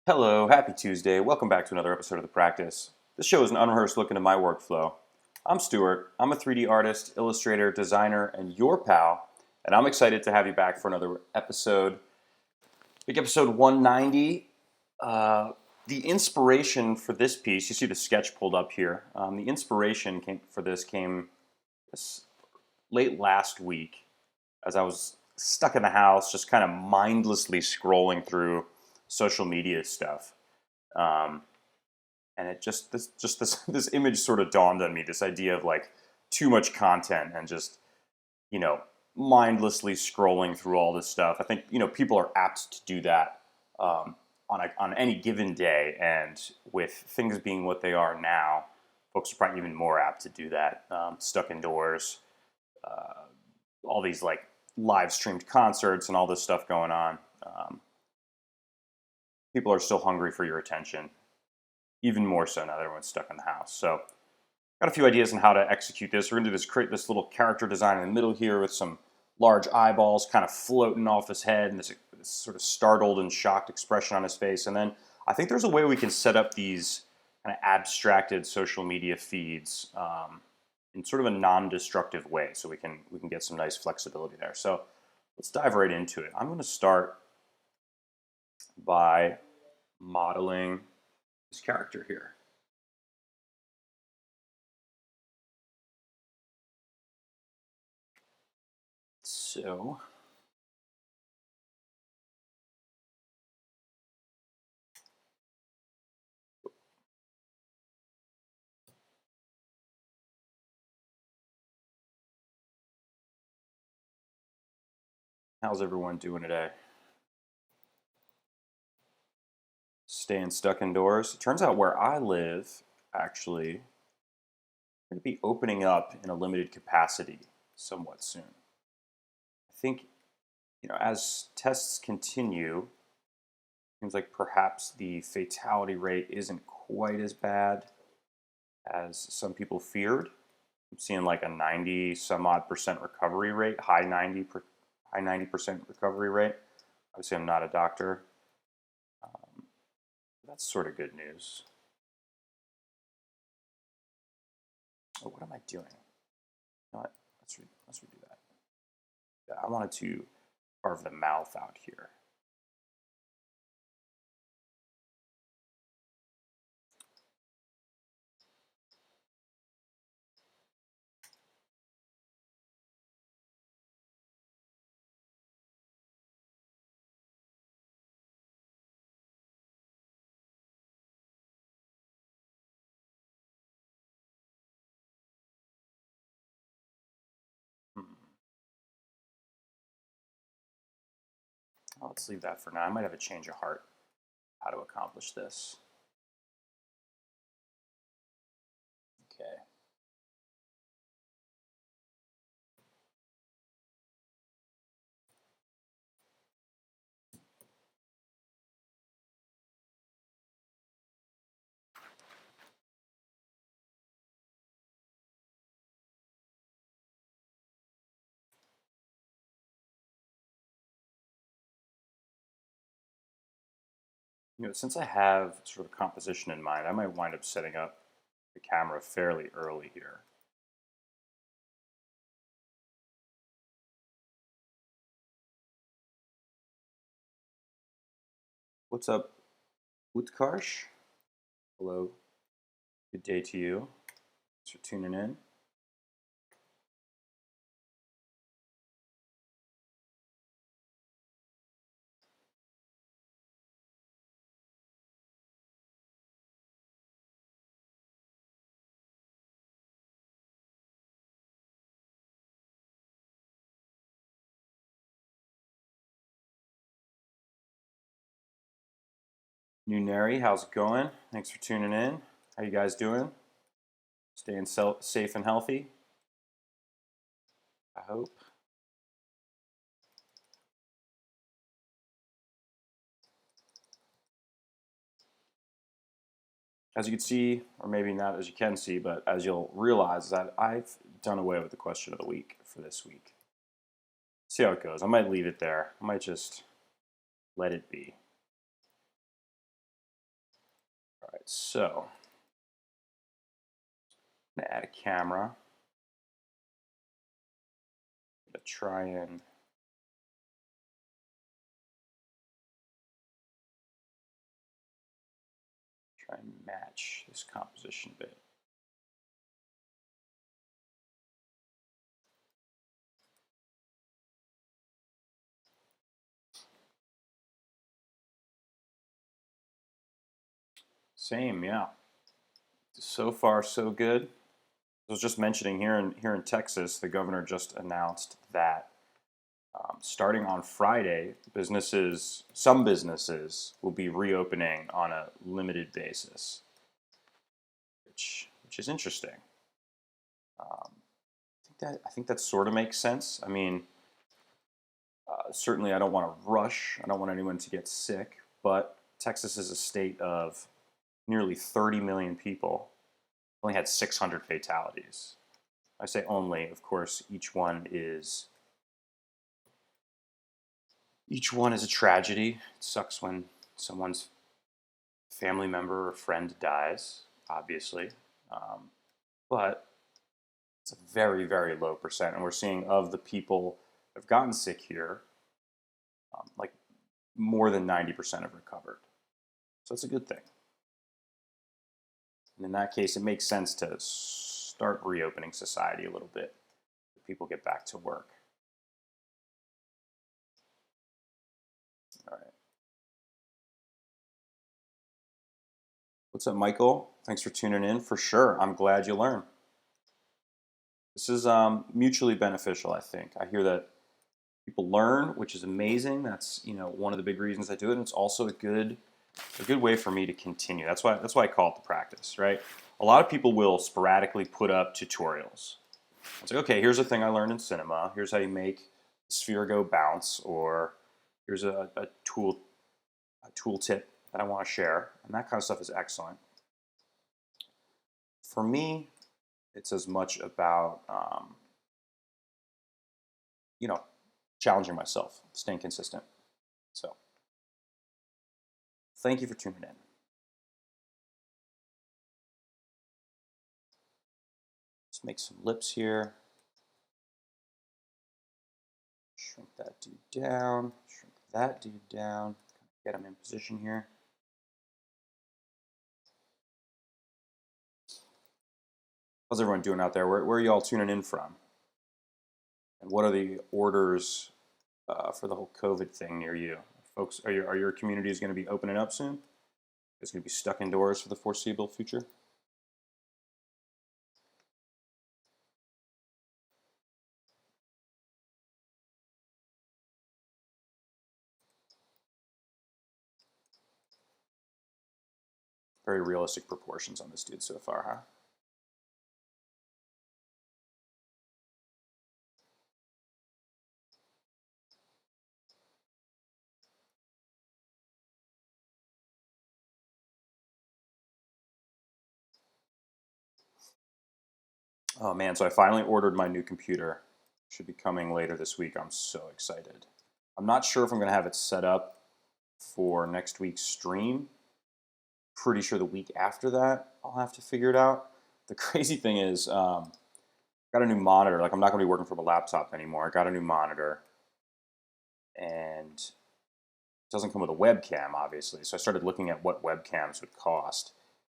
Hello, happy Tuesday. Welcome back to another episode of The Practice. This show is an unrehearsed look into my workflow. I'm Stuart. I'm a 3D artist, illustrator, designer, and your pal, and I'm excited to have you back for another episode. Big episode 190. The inspiration for this piece, you see the sketch pulled up here. The inspiration came late last week as I was stuck in the house, just kind of mindlessly scrolling through social media stuff. Um, and this image sort of dawned on me. This idea of like too much content and just you know mindlessly scrolling through all this stuff. I think people are apt to do that on any given day, and with things being what they are now, folks are probably even more apt to do that. Stuck indoors, all these like live streamed concerts and all this stuff going on. People are still hungry for your attention, even more so now that everyone's stuck in the house. So, got a few ideas on how to execute this. We're going to create this little character design in the middle here with some large eyeballs kind of floating off his head and this sort of startled and shocked expression on his face. And then I think there's a way we can set up these kind of abstracted social media feeds in sort of a non-destructive way, so we can get some nice flexibility there. So let's dive right into it. I'm going to start by modeling this character here. So how's everyone doing today? Staying stuck indoors? It turns out where I live, actually, going to be opening up in a limited capacity somewhat soon. I think, as tests continue, it seems like perhaps the fatality rate isn't quite as bad as some people feared. I'm seeing like a 90 some odd percent recovery rate, high 90% recovery rate. Obviously, I'm not a doctor. That's sort of good news. Oh, what am I doing? Let's redo that. Yeah, I wanted to carve the mouth out here. Hmm. Well, let's leave that for now. I might have a change of heart how to accomplish this. Okay. Since I have sort of composition in mind, I might wind up setting up the camera fairly early here. What's up, Utkarsh? Hello. Good day to you. Thanks for tuning in. New Neri, how's it going? Thanks for tuning in. How you guys doing? Staying safe and healthy? I hope. As you can see, or maybe not as you can see, but as you'll realize, that I've done away with the question of the week for this week. See how it goes. I might leave it there. I might just let it be. All right, so I'm gonna add a camera. I'm gonna try and match this composition a bit. Same, yeah. So far, so good. I was just mentioning here in Texas, the governor just announced that starting on Friday, some businesses will be reopening on a limited basis, which is interesting. I think that sort of makes sense. I mean, certainly I don't want to rush. I don't want anyone to get sick, but Texas is a state of nearly 30 million people. Only had 600 fatalities. I say only, of course, each one is a tragedy. It sucks when someone's family member or friend dies, obviously. But it's a very, very low percent. And we're seeing of the people that have gotten sick here, like more than 90% have recovered. So it's a good thing. And in that case, it makes sense to start reopening society a little bit. People get back to work. All right. What's up, Michael? Thanks for tuning in. For sure. I'm glad you learned. This is mutually beneficial, I think. I hear that people learn, which is amazing. That's one of the big reasons I do it, and it's also a good way for me to continue. That's why I call it the practice, right? A lot of people will sporadically put up tutorials. It's like, okay, here's a thing I learned in cinema. Here's how you make the sphere go bounce, or here's a tool tip that I want to share, and that kind of stuff is excellent. For me, it's as much about challenging myself, staying consistent. So, thank you for tuning in. Let's make some lips here. Shrink that dude down. Shrink that dude down. Get him in position here. How's everyone doing out there? Where are y'all tuning in from? And what are the orders for the whole COVID thing near you? Folks, are your communities going to be opening up soon? It's going to be stuck indoors for the foreseeable future? Very realistic proportions on this dude so far, huh? Oh man, so I finally ordered my new computer. Should be coming later this week. I'm so excited. I'm not sure if I'm going to have it set up for next week's stream. Pretty sure the week after that, I'll have to figure it out. The crazy thing is, got a new monitor. Like, I'm not going to be working from a laptop anymore. I got a new monitor, and it doesn't come with a webcam, obviously. So I started looking at what webcams would cost,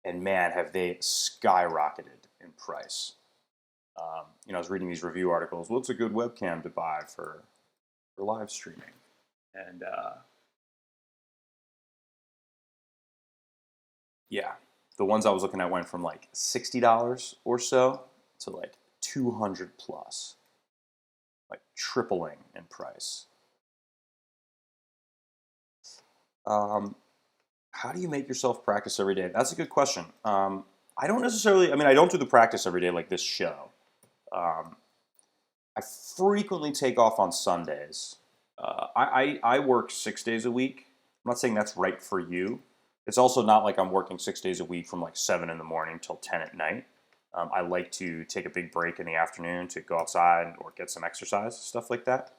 and man, have they skyrocketed in price. I was reading these review articles. What's a good webcam to buy for live streaming? And yeah, the ones I was looking at went from like $60 or so to like 200 plus, like tripling in price. How do you make yourself practice every day? That's a good question. I don't do the practice every day like this show. I frequently take off on Sundays. I work 6 days a week. I'm not saying that's right for you. It's also not like I'm working 6 days a week from like 7 in the morning till 10 at night. I like to take a big break in the afternoon to go outside or get some exercise, stuff like that.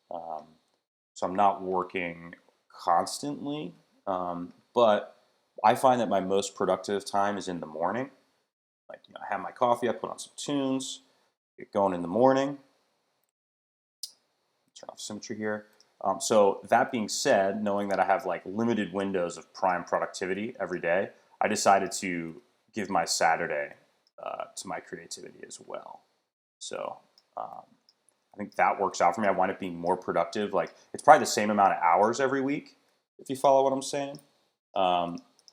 So I'm not working constantly, but I find that my most productive time is in the morning. Like, I have my coffee, I put on some tunes, get going in the morning. Turn off symmetry here. So that being said, knowing that I have like limited windows of prime productivity every day, I decided to give my Saturday to my creativity as well. So I think that works out for me. I wind up being more productive. Like, it's probably the same amount of hours every week, if you follow what I'm saying.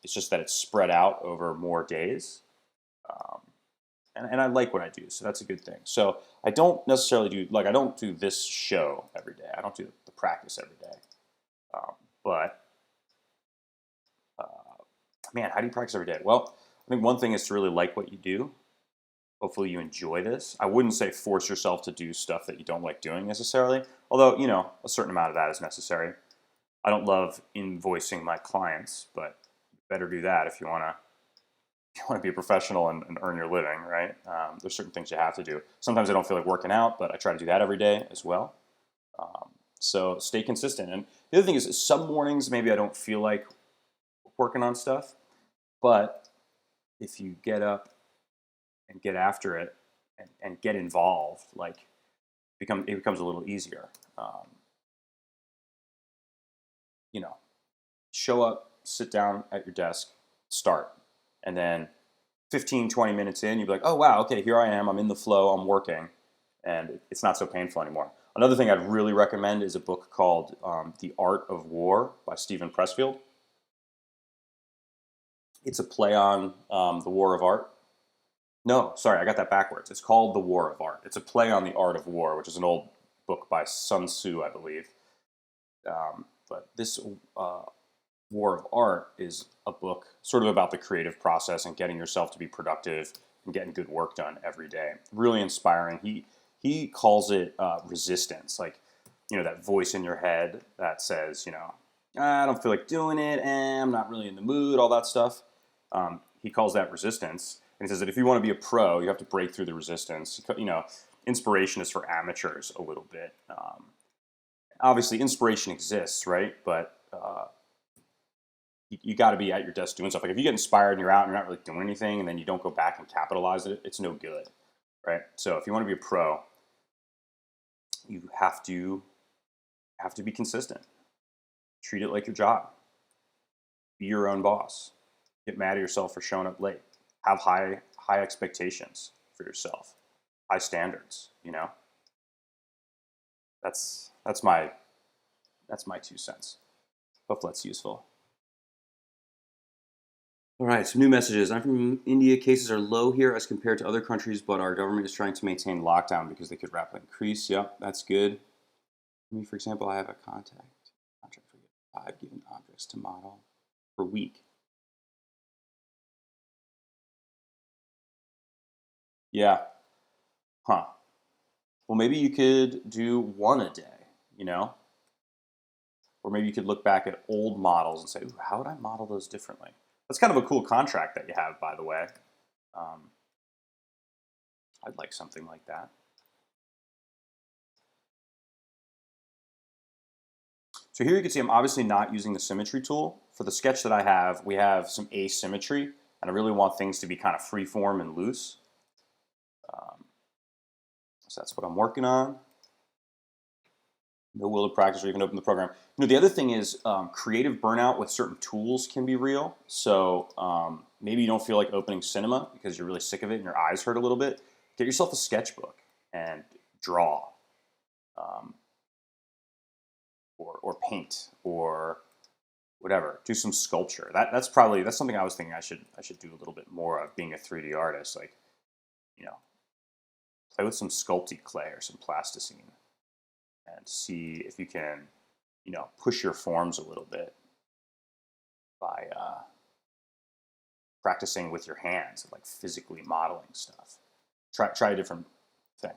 It's just that it's spread out over more days. And I like what I do, so that's a good thing. So I don't necessarily do, like, I don't do this show every day. I don't do the practice every day. But, man, how do you practice every day? Well, I think one thing is to really like what you do. Hopefully you enjoy this. I wouldn't say force yourself to do stuff that you don't like doing necessarily, although, a certain amount of that is necessary. I don't love invoicing my clients, but you better do that if you want to be a professional and earn your living, right? There's certain things you have to do. Sometimes I don't feel like working out, but I try to do that every day as well. So stay consistent. And the other thing is, some mornings maybe I don't feel like working on stuff, but if you get up and get after it and get involved, like, it becomes a little easier. Show up, sit down at your desk, start. And then 15, 20 minutes in, you'll be like, oh, wow, okay, here I am. I'm in the flow. I'm working. And it's not so painful anymore. Another thing I'd really recommend is a book called The Art of War by Steven Pressfield. It's a play on the War of Art. No, sorry, I got that backwards. It's called The War of Art. It's a play on the Art of War, which is an old book by Sun Tzu, I believe. But this War of Art is a book sort of about the creative process and getting yourself to be productive and getting good work done every day. Really inspiring. He calls it resistance, like, that voice in your head that says, I don't feel like doing it, and I'm not really in the mood, all that stuff. He calls that resistance. And he says that if you want to be a pro, you have to break through the resistance. Inspiration is for amateurs a little bit. Obviously, inspiration exists, right? But you got to be at your desk doing stuff. Like, if you get inspired and you're out and you're not really doing anything, and then you don't go back and capitalize it, it's no good, right? So if you want to be a pro, you have to be consistent. Treat it like your job. Be your own boss. Get mad at yourself for showing up late. Have high expectations for yourself. High standards. That's my 2 cents. Hopefully that's useful. All right, some new messages. I'm from India. Cases are low here as compared to other countries, but our government is trying to maintain lockdown because they could rapidly increase. Yep, that's good. Me, for example, I have a contract for 5 given objects to model per week. Yeah. Huh. Well, maybe you could do 1 a day, Or maybe you could look back at old models and say, ooh, how would I model those differently? That's kind of a cool contract that you have, by the way. I'd like something like that. So here you can see I'm obviously not using the symmetry tool. For the sketch that I have, we have some asymmetry, and I really want things to be kind of freeform and loose. So that's what I'm working on. No will to practice or even open the program. The other thing is creative burnout with certain tools can be real. So maybe you don't feel like opening Cinema because you're really sick of it and your eyes hurt a little bit. Get yourself a sketchbook and draw, or paint, or whatever. Do some sculpture. That's something I was thinking I should do a little bit more of, being a 3D artist. Like, play with some sculpty clay or some plasticine and see if you can, push your forms a little bit by practicing with your hands and like physically modeling stuff. Try a different thing.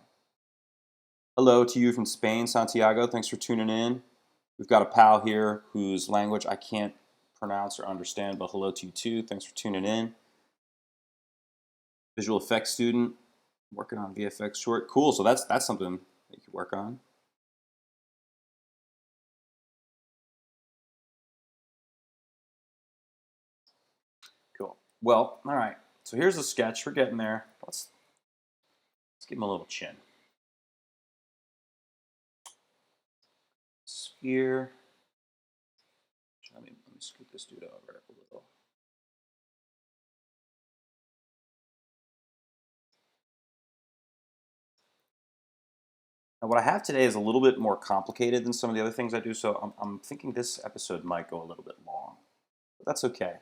Hello to you from Spain, Santiago. Thanks for tuning in. We've got a pal here whose language I can't pronounce or understand, but hello to you too. Thanks for tuning in. Visual effects student, working on VFX short. Cool. So that's something that you could work on. Well, all right. So here's the sketch. We're getting there. Let's give him a little chin. Sphere. Let me scoot this dude over a little. Now, what I have today is a little bit more complicated than some of the other things I do, so I'm thinking this episode might go a little bit long, but that's okay.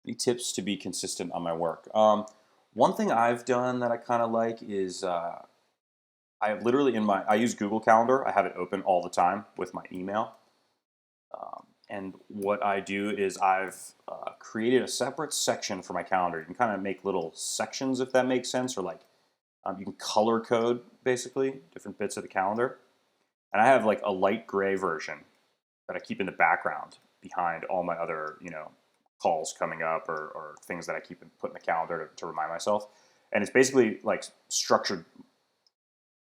Any tips to be consistent on my work? One thing I've done that I kind of like is I have literally I use Google Calendar. I have it open all the time with my email. And what I do is I've created a separate section for my calendar. You can kind of make little sections if that makes sense, or like you can color code basically different bits of the calendar. And I have like a light gray version that I keep in the background behind all my other, calls coming up or things that I put in the calendar to remind myself. And it's basically like structured,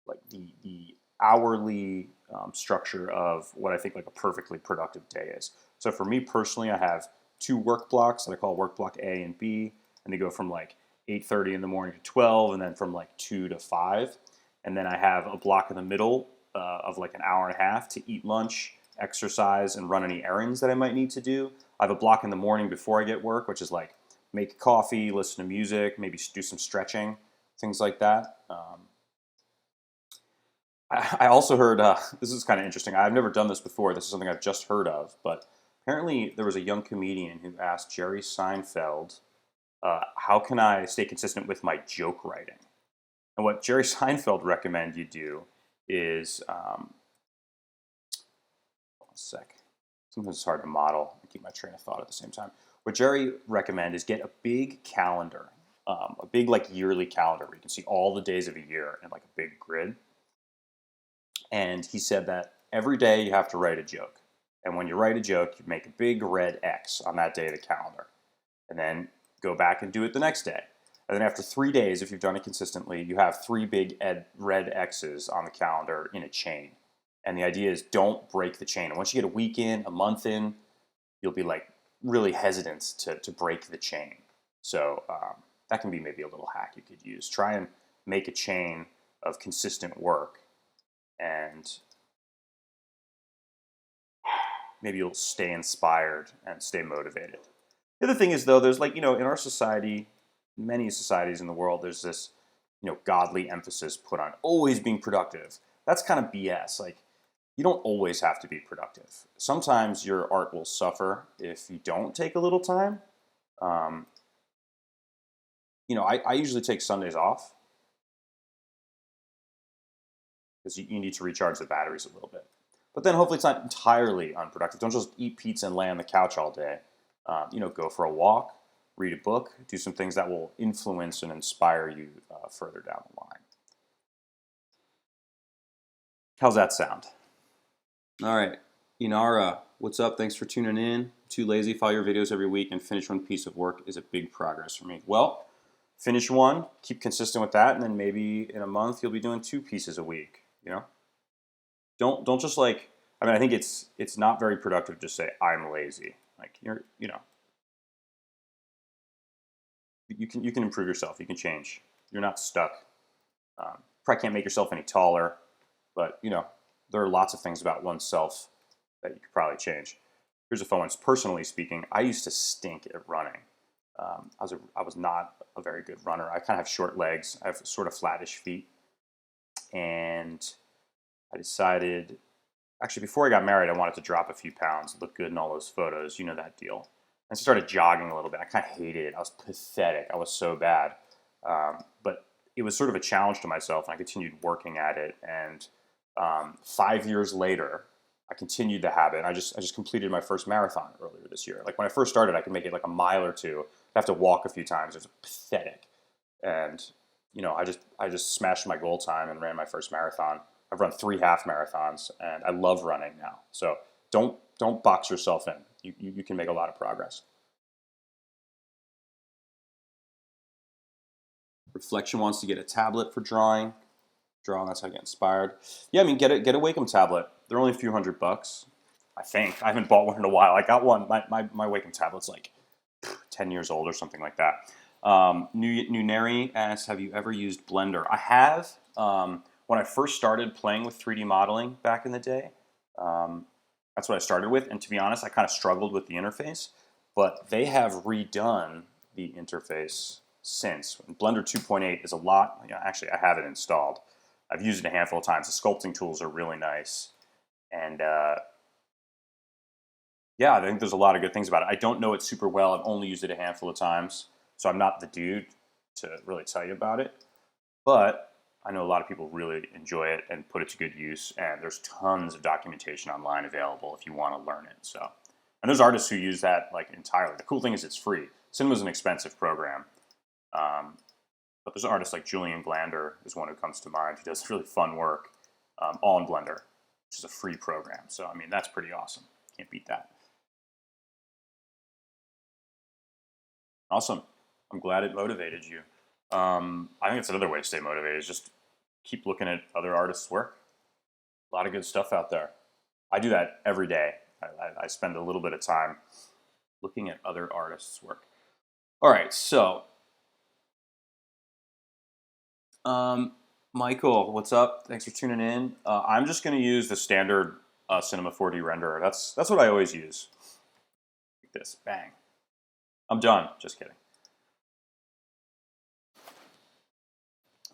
like the hourly structure of what I think like a perfectly productive day is. So for me personally, I have 2 work blocks that I call work block A and B, and they go from like 8:30 in the morning to 12, and then from like 2 to 5. And then I have a block in the middle of like an hour and a half to eat lunch, exercise, and run any errands that I might need to do. I have a block in the morning before I get work, which is like make coffee, listen to music, maybe do some stretching, things like that. I also heard, this is kind of interesting. I've never done this before. This is something I've just heard of. But apparently there was a young comedian who asked Jerry Seinfeld, how can I stay consistent with my joke writing? And what Jerry Seinfeld recommended you do is, hold on a sec. Sometimes it's hard to model and keep my train of thought at the same time. What Jerry recommended is get a big calendar, a big like yearly calendar where you can see all the days of a year in like a big grid. And he said that every day you have to write a joke. And when you write a joke, you make a big red X on that day of the calendar. And then go back and do it the next day. And then after 3 days, if you've done it consistently, you have 3 big red X's on the calendar in a chain. And the idea is don't break the chain. And once you get a week in, a month in, you'll be like really hesitant to break the chain. So that can be maybe a little hack you could use. Try and make a chain of consistent work, and maybe you'll stay inspired and stay motivated. The other thing is, though, there's like, in our society, many societies in the world, there's this, godly emphasis put on always being productive. That's kind of BS. Like, you don't always have to be productive. Sometimes your art will suffer if you don't take a little time. I usually take Sundays off because you need to recharge the batteries a little bit. But then hopefully it's not entirely unproductive. Don't just eat pizza and lay on the couch all day. Go for a walk, read a book, do some things that will influence and inspire you further down the line. How's that sound? All right. Inara, what's up? Thanks for tuning in. Too lazy, file your videos every week, and finish one piece of work is a big progress for me. Well, finish one, keep consistent with that, and then maybe in a month you'll be doing 2 pieces a week. Don't just like. I think it's not very productive to say I'm lazy. Like you can improve yourself. You can change. You're not stuck. Probably can't make yourself any taller, but there are lots of things about oneself that you could probably change. Here's a fun one. Personally speaking, I used to stink at running. I was not a very good runner. I kind of have short legs. I have sort of flattish feet, and I decided, actually before I got married, I wanted to drop a few pounds, look good in all those photos. You know that deal. And so I started jogging a little bit. I kind of hated it. I was pathetic. I was so bad. But it was sort of a challenge to myself, and I continued working at it. And 5 years later, I continued the habit. And I just completed my first marathon earlier this year. Like when I first started, I could make it like a mile or two. I have to walk a few times. It was pathetic. And I just smashed my goal time and ran my first marathon. I've run 3 half marathons, and I love running now. So don't box yourself in. You can make a lot of progress. Reflection wants to get a tablet for drawing. That's how I get inspired. Yeah, get a Wacom tablet. They're only a few $100. I think. I haven't bought one in a while. I got one. My Wacom tablet's like 10 years old or something like that. Nuneri asks, have you ever used Blender? I have. When I first started playing with 3D modeling back in the day, that's what I started with. And to be honest, I kind of struggled with the interface. But they have redone the interface since. Blender 2.8 is a lot. You know, actually, I have it installed. I've used it a handful of times. The sculpting tools are really nice. And yeah, I think there's a lot of good things about it. I don't know it super well. I've only used it a handful of times. So I'm not the dude to really tell you about it. But I know a lot of people really enjoy it and put it to good use. And there's tons of documentation online available if you want to learn it. So, and there's artists who use that like entirely. The cool thing is it's free. Cinema's an expensive program. But there's artists like Julian Glander is one who comes to mind who does really fun work all in Blender, which is a free program. So, I mean, that's pretty awesome. Can't beat that. Awesome. I'm glad it motivated you. I think it's another way to stay motivated is just keep looking at other artists' work. A lot of good stuff out there. I do that every day. I spend a little bit of time looking at other artists' work. All right, so Michael, what's up? Thanks for tuning in. I'm just going to use the standard Cinema 4D renderer. That's what I always use. Like this, bang. I'm done. Just kidding.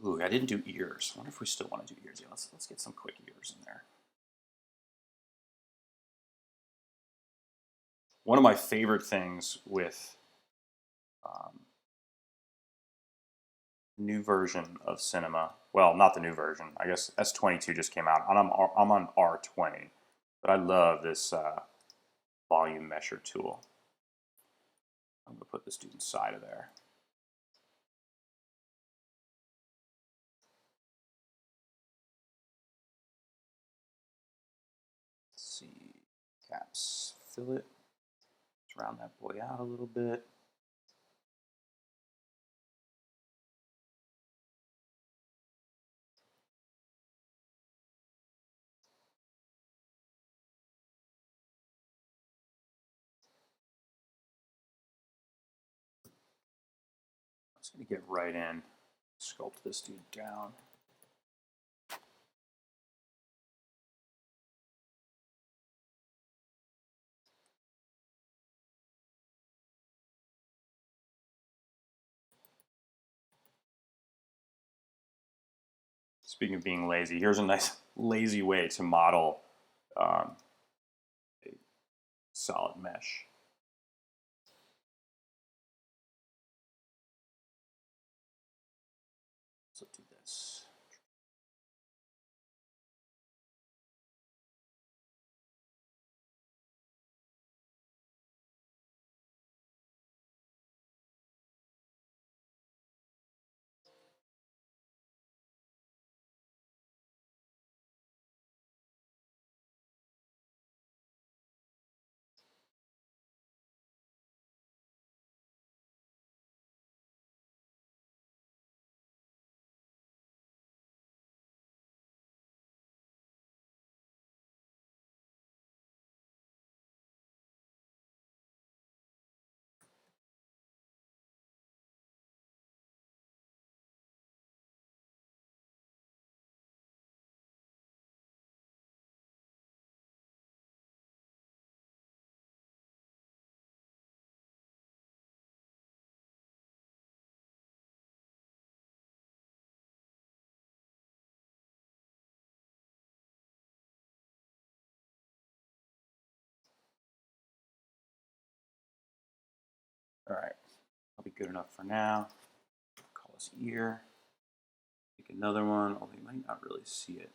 Ooh, I didn't do ears. I wonder if we still want to do ears. Yeah, let's get some quick ears in there. One of my favorite things with new version of Cinema, well, not the new version. I guess S22 just came out, and I'm on R20, but I love this volume mesher tool. I'm gonna put this dude inside of there. Let's see, caps, fill it. Let's round that boy out a little bit. I'm just gonna get right in, sculpt this dude down. Speaking of being lazy, here's a nice lazy way to model a solid mesh. So do this. All right, I'll be good enough for now. Call this ear. Take another one, although you might not really see it.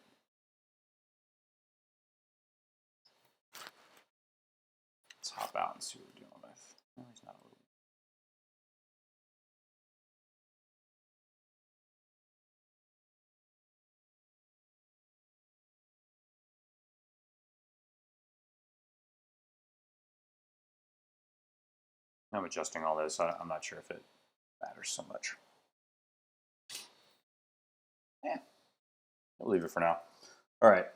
Let's hop out and see what we're dealing with. No, he's not a little. I'm adjusting all this. I'm not sure if it matters so much. Yeah, I'll leave it for now. All right.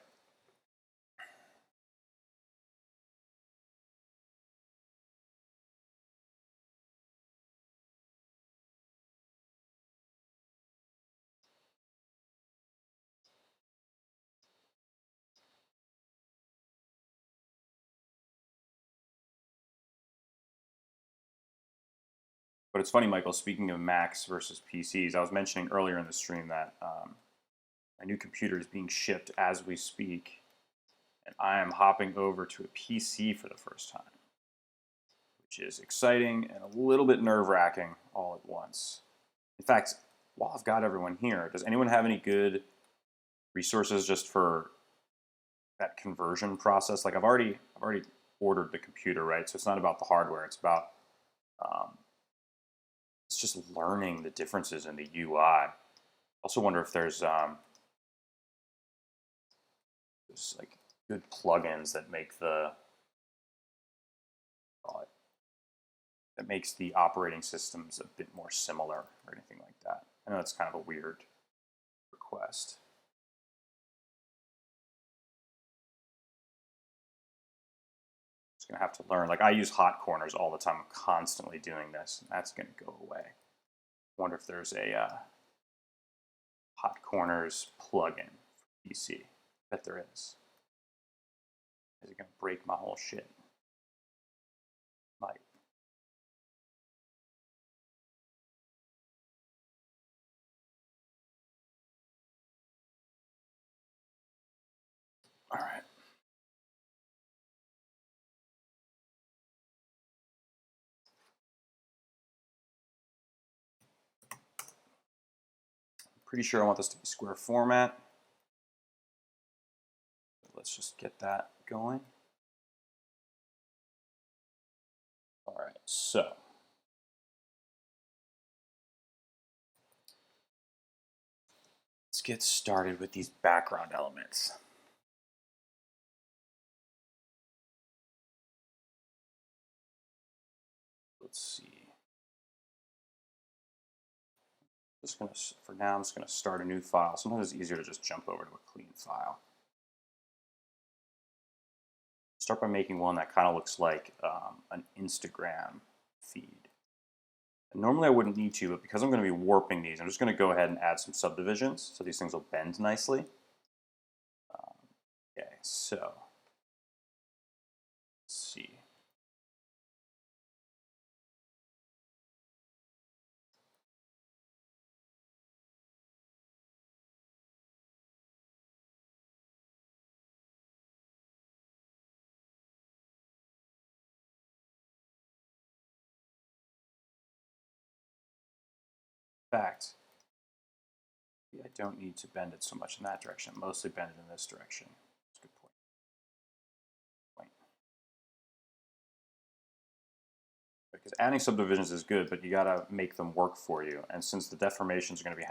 But it's funny, Michael, speaking of Macs versus PCs, I was mentioning earlier in the stream that a new computer is being shipped as we speak, and I am hopping over to a PC for the first time, which is exciting and a little bit nerve-wracking all at once. In fact, while I've got everyone here, does anyone have any good resources just for that conversion process? Like I've already ordered the computer, right? So it's not about the hardware. It's about it's just learning the differences in the UI. I also wonder if there's like good plugins that make that makes the operating systems a bit more similar or anything like that. I know it's kind of a weird request. Just gonna have to learn. Like I use hot corners all the time. I'm constantly doing this, and that's gonna go away. I wonder if there's a hot corners plugin for PC. I bet there is. Is it gonna break my whole shit? Might. All right. Pretty sure I want this to be square format. Let's just get that going. All right, so let's get started with these background elements. Let's see. For now, I'm just gonna start a new file. Sometimes it's easier to just jump over to a clean file. Start by making one that kind of looks like an Instagram feed. And normally I wouldn't need to, but because I'm going to be warping these, I'm just going to go ahead and add some subdivisions so these things will bend nicely. Okay, so let's see. In fact, I don't need to bend it so much in that direction. Mostly bend it in this direction. That's a good point. Because adding subdivisions is good, but you got to make them work for you. And since the deformations are going to be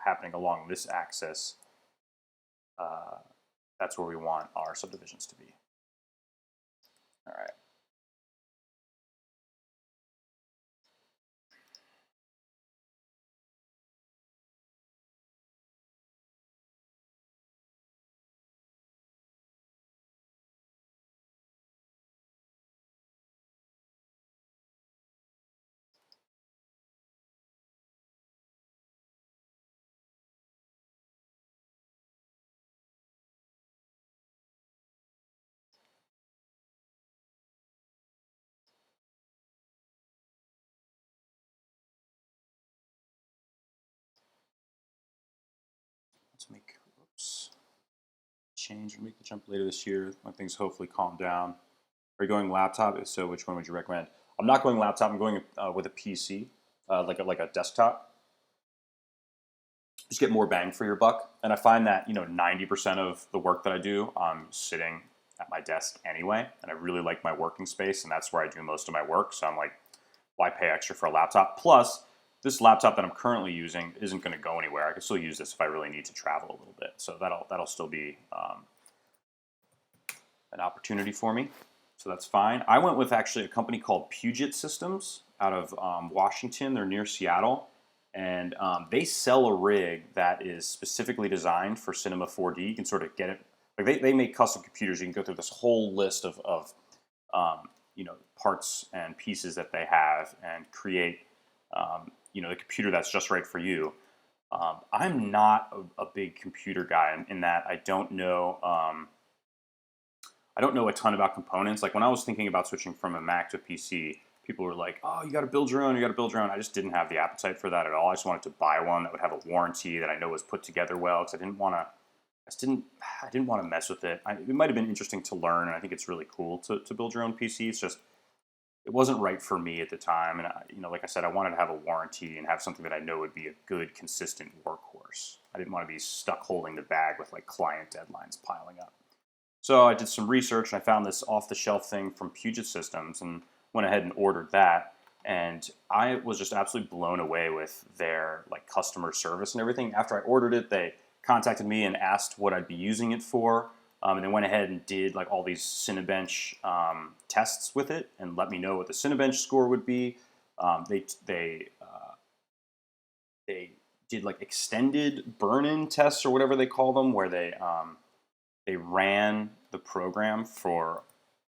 happening along this axis, that's where we want our subdivisions to be. All right. Let's make change and make the jump later this year when things hopefully calm down. Are you going laptop? If so, which one would you recommend? I'm not going laptop. I'm going with a PC, like a desktop. Just get more bang for your buck. And I find that 90% of the work that I do, I'm sitting at my desk anyway, and I really like my working space, and that's where I do most of my work. So I'm like, why pay extra for a laptop? Plus, this laptop that I'm currently using isn't going to go anywhere. I can still use this if I really need to travel a little bit. So that'll still be an opportunity for me. So that's fine. I went with actually a company called Puget Systems out of Washington. They're near Seattle. And they sell a rig that is specifically designed for Cinema 4D. You can sort of get it. Like they make custom computers. You can go through this whole list of parts and pieces that they have and create the computer that's just right for you. I'm not a big computer guy in that I don't know a ton about components. Like when I was thinking about switching from a Mac to a PC, people were like, oh, you got to build your own, you got to build your own. I just didn't have the appetite for that at all. I just wanted to buy one that would have a warranty that I know was put together well, because I didn't want to mess with it. It might have been interesting to learn, and I think it's really cool to build your own PC. It's just, it wasn't right for me at the time. And like I said, I wanted to have a warranty and have something that I know would be a good, consistent workhorse. I didn't want to be stuck holding the bag with like client deadlines piling up. So I did some research and I found this off-the-shelf thing from Puget Systems and went ahead and ordered that. And I was just absolutely blown away with their like customer service and everything. After I ordered it, they contacted me and asked what I'd be using it for. And then went ahead and did like all these Cinebench tests with it and let me know what the Cinebench score would be. They did like extended burn-in tests or whatever they call them, where they ran the program for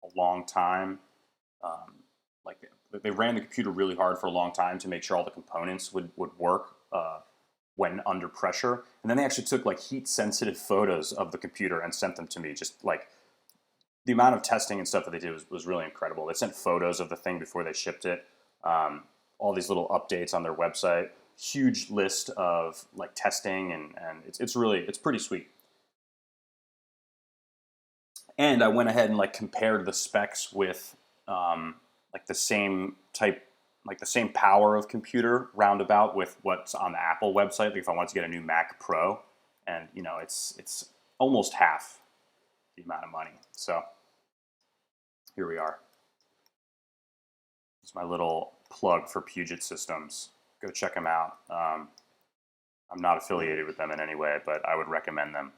a long time. Like they ran the computer really hard for a long time to make sure all the components would work when under pressure. And then they actually took like heat-sensitive photos of the computer and sent them to me. Just like the amount of testing and stuff that they did was really incredible. They sent photos of the thing before they shipped it. All these little updates on their website. Huge list of like testing, and it's pretty sweet. And I went ahead and like compared the specs with like the same type, like the same power of computer roundabout with what's on the Apple website. Like if I wanted to get a new Mac Pro, and it's almost half the amount of money. So here we are. It's my little plug for Puget Systems. Go check them out. I'm not affiliated with them in any way, but I would recommend them.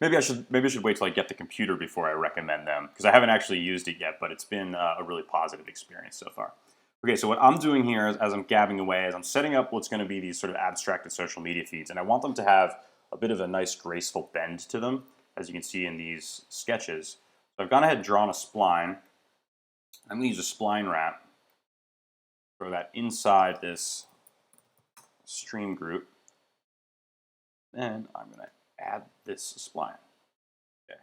Maybe I should wait till I get the computer before I recommend them, because I haven't actually used it yet, but it's been a really positive experience so far. Okay, so what I'm doing here as I'm gabbing away is I'm setting up what's going to be these sort of abstracted social media feeds, and I want them to have a bit of a nice graceful bend to them, as you can see in these sketches. So I've gone ahead and drawn a spline. I'm going to use a spline wrap, throw that inside this stream group. Then I'm going to add this spline. Okay.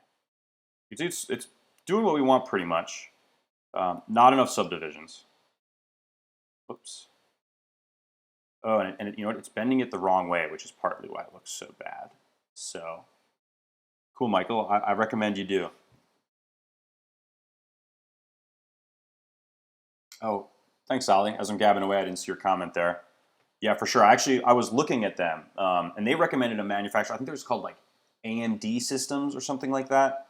It's doing what we want pretty much. Not enough subdivisions. Oops. Oh, and you know what? It's bending it the wrong way, which is partly why it looks so bad. So, cool, Michael. I recommend you do. Oh, thanks, Ollie. As I'm gabbing away, I didn't see your comment there. Yeah, for sure. Actually, I was looking at them, and they recommended a manufacturer. I think it was called like AMD Systems or something like that,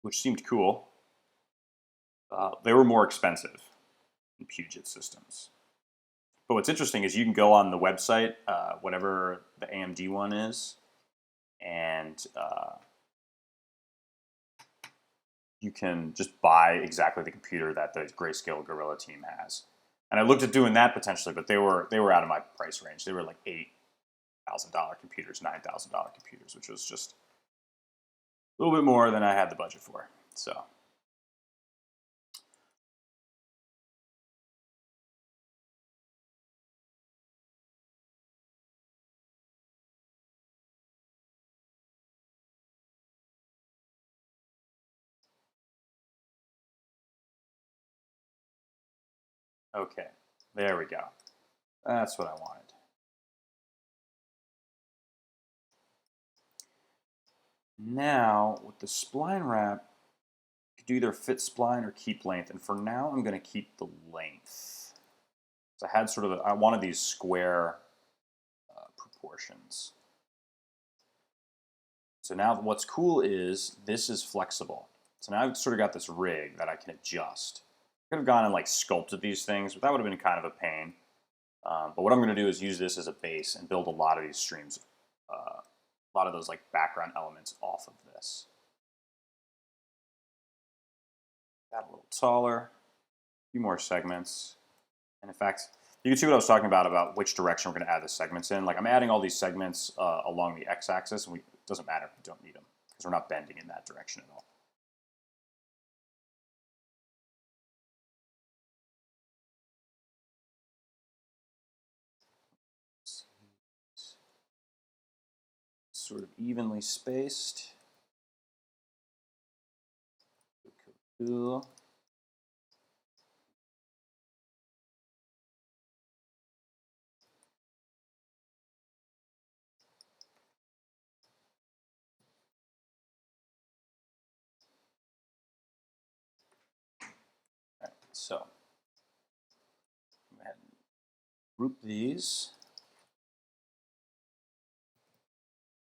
which seemed cool. They were more expensive than Puget Systems. But what's interesting is you can go on the website, whatever the AMD one is, and you can just buy exactly the computer that the Grayscale Gorilla team has. And I looked at doing that potentially, but they were out of my price range. They were like $8,000 computers, $9,000 computers, which was just a little bit more than I had the budget for. So. Okay, there we go. That's what I wanted. Now, with the spline wrap, you could either fit spline or keep length. And for now, I'm going to keep the length. So I had I wanted these square proportions. So now what's cool is this is flexible. So now I've sort of got this rig that I can adjust. I could have gone and like sculpted these things, but that would have been kind of a pain. But what I'm going to do is use this as a base and build a lot of these streams, a lot of those like background elements off of this. That a little taller, a few more segments. And in fact, you can see what I was talking about which direction we're going to add the segments in. Like I'm adding all these segments along the x-axis, and it doesn't matter, we don't need them, because we're not bending in that direction at all. Sort of evenly spaced. Cool. So go ahead and group these.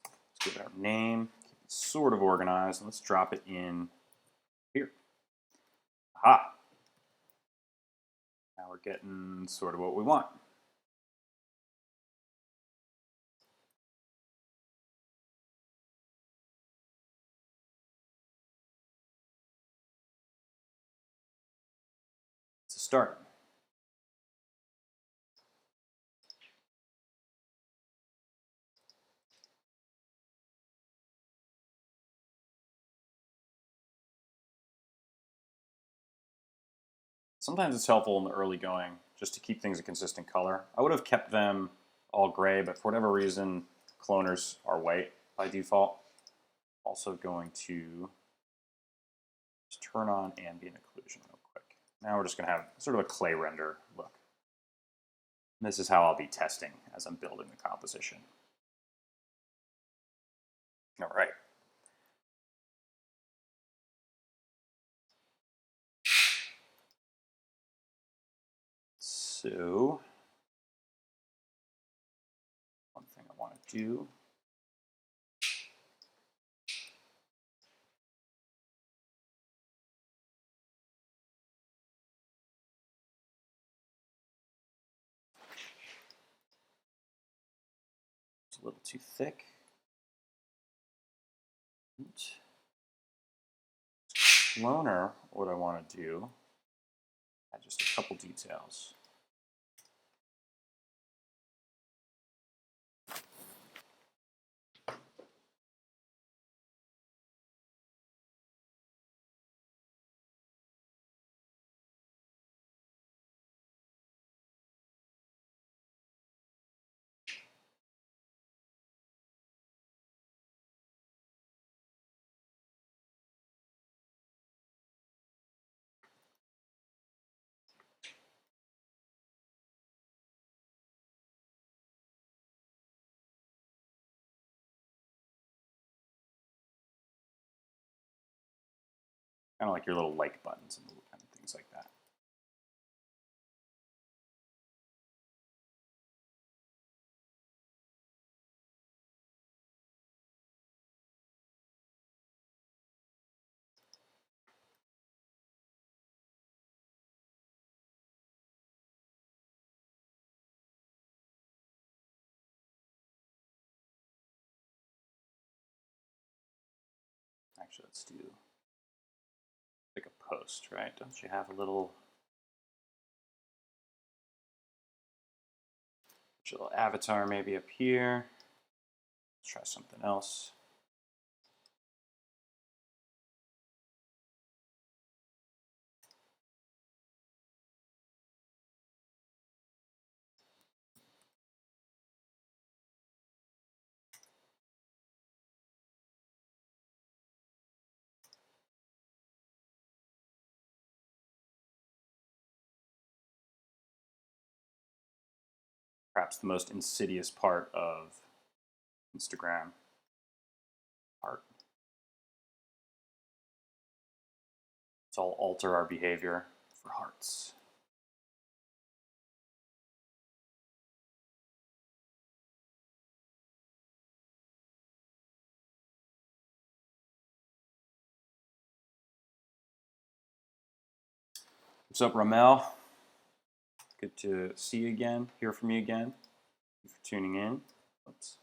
Let's give it our name. Keep it sort of organized. And let's drop it in here. Aha! Now we're getting sort of what we want. It's a start. Sometimes it's helpful in the early going just to keep things a consistent color. I would have kept them all gray, but for whatever reason, cloners are white by default. Also going to just turn on ambient occlusion real quick. Now we're just going to have sort of a clay render look. And this is how I'll be testing as I'm building the composition. All right. So, one thing I want to do it's a little too thick. Cloner, what I want to do, add just a couple details. Kind of like your little like buttons and little kind of things like that. Actually, let's do like a post, right? Don't you have a little avatar maybe up here? Let's try something else. Perhaps the most insidious part of Instagram art. It's all alter our behavior for hearts. What's up, Ramel? Good to see you again, hear from you again. Thank you for tuning in. Oops.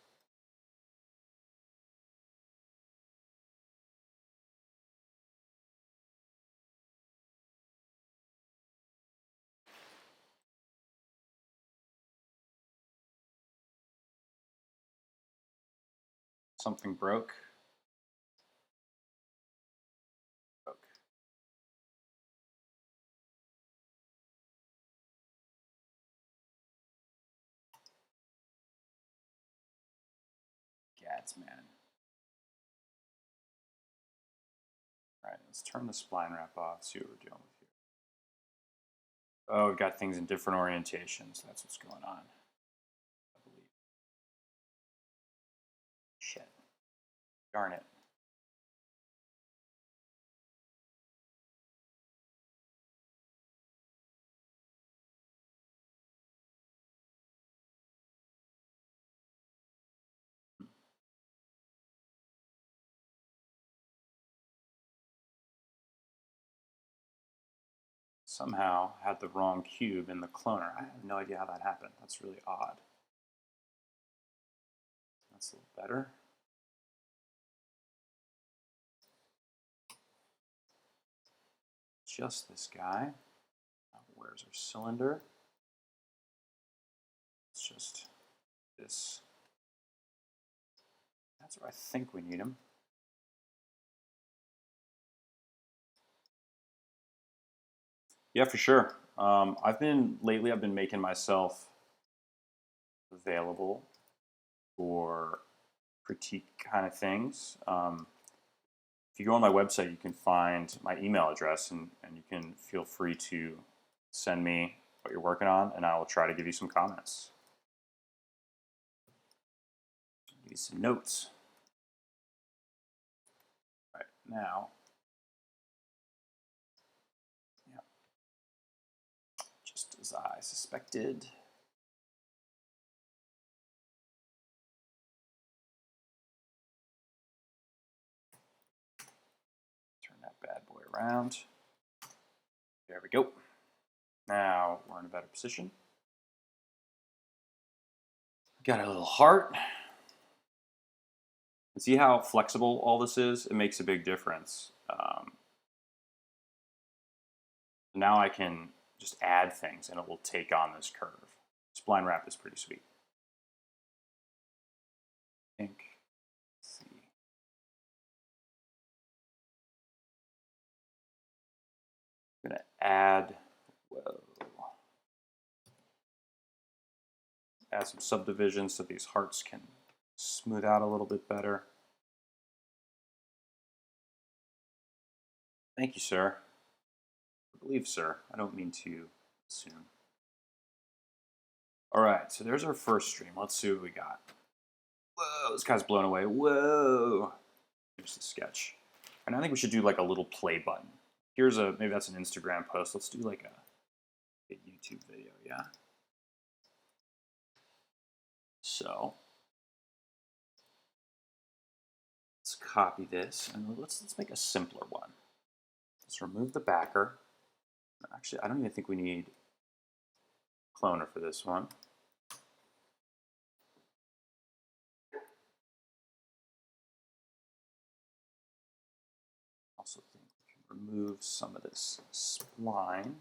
Something broke. Gads, man. All right, let's turn the spline wrap off, see what we're dealing with here. Oh, we've got things in different orientations. That's what's going on, I believe. Shit. Darn it. somehow had the wrong cube in the cloner. I have no idea how that happened. That's really odd. That's a little better. Just this guy. Where's our cylinder? It's just this. That's where I think we need him. Yeah, for sure. I've been making myself available for critique kind of things. If you go on my website, you can find my email address, and you can feel free to send me what you're working on, and I will try to give you some comments. Give you some notes. All right, now, yeah, just as I suspected. Turn that bad boy around. There we go. Now we're in a better position. Got a little heart. And see how flexible all this is? It makes a big difference. Now I can just add things and it will take on this curve. Spline wrap is pretty sweet. I think, let's see. I'm gonna add, add some subdivisions so these hearts can smooth out a little bit better. Thank you, sir. I believe, sir. I don't mean to assume. All right, so there's our first stream. Let's see what we got. Whoa, this guy's blown away. Whoa. Here's the sketch. And I think we should do like a little play button. Here's a, maybe that's an Instagram post. Let's do like a YouTube video, yeah? So, let's copy this and let's make a simpler one. Let's remove the backer. Actually, I don't even think we need cloner for this one. Also think we can remove some of this spline.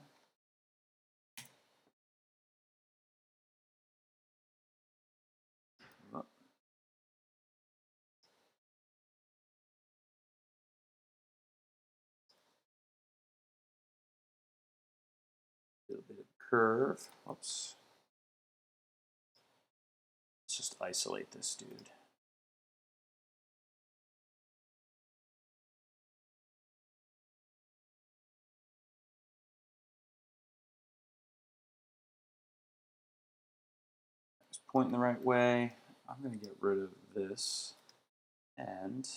A little bit of curve. Whoops. Let's just isolate this dude. Just pointing the right way. I'm going to get rid of this and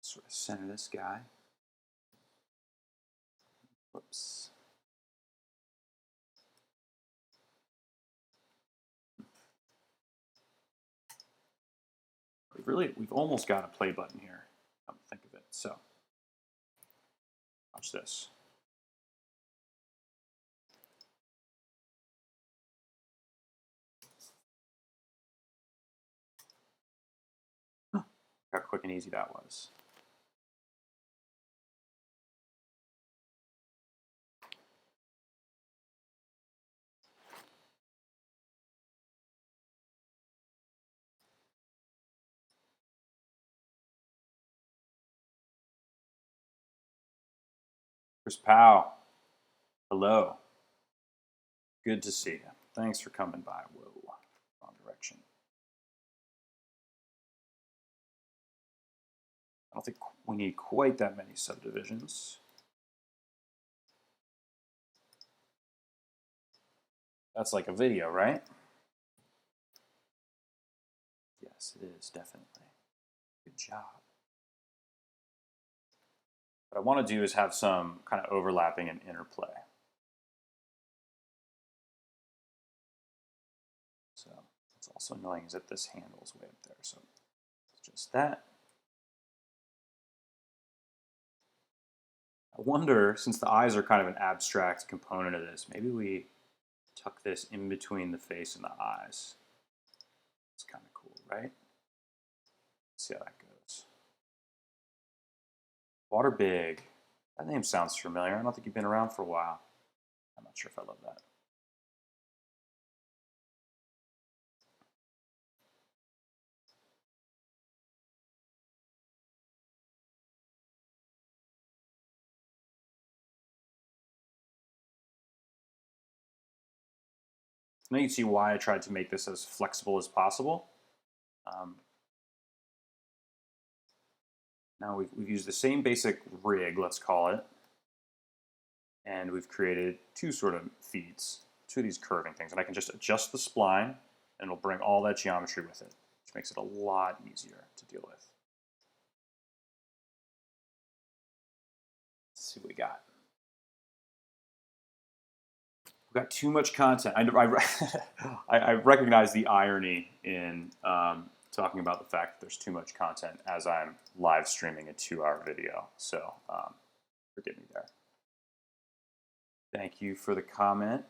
sort of center this guy. Whoops. We've almost got a play button here. Come to think of it. So, watch this. Huh. How quick and easy that was. Chris Powell. Hello. Good to see you. Thanks for coming by. Whoa, wrong direction. I don't think we need quite that many subdivisions. That's like a video, right? Yes, it is, definitely. Good job. What I want to do is have some kind of overlapping and interplay. So what's also annoying is that this handle is way up there. So it's just that. I wonder, since the eyes are kind of an abstract component of this, maybe we tuck this in between the face and the eyes. It's kind of cool, right? Let's see how that goes. Water Big. That name sounds familiar. I don't think you've been around for a while. I'm not sure if I love that. Now you can see why I tried to make this as flexible as possible. Now we've used the same basic rig, let's call it, and we've created two sort of feeds, two of these curving things. And I can just adjust the spline, and it'll bring all that geometry with it, which makes it a lot easier to deal with. Let's see what we got. We've got too much content. I recognize the irony in talking about the fact that there's too much content as I'm live streaming a 2-hour video. So forgive me there. Thank you for the comment.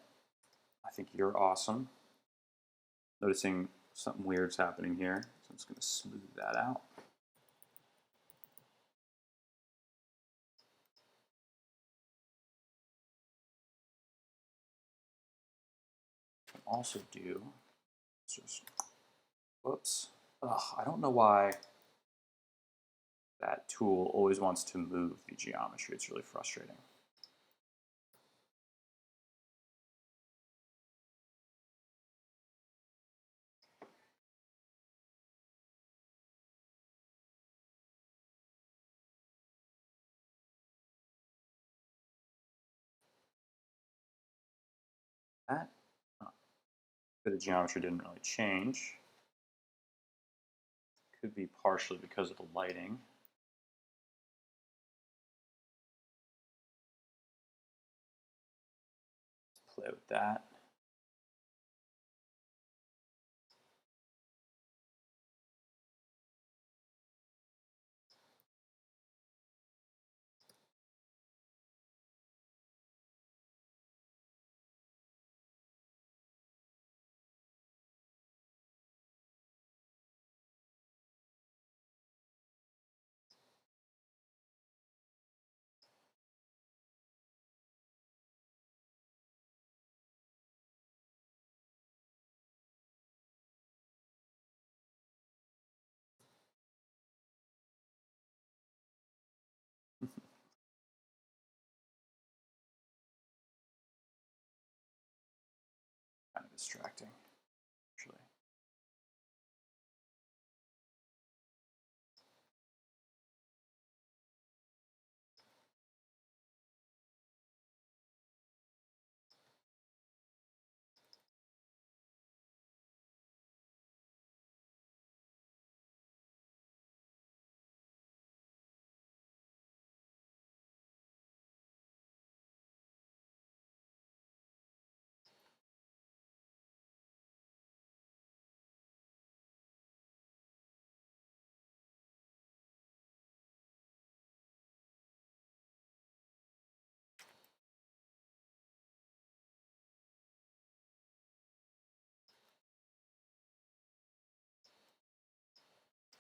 I think you're awesome. Noticing something weird's happening here, so I'm just going to smooth that out. I can also do, just, whoops. Ugh, I don't know why that tool always wants to move the geometry. It's really frustrating. That bit of geometry didn't really change. Could be partially because of the lighting. Let's play with that. Kind of distracting, actually.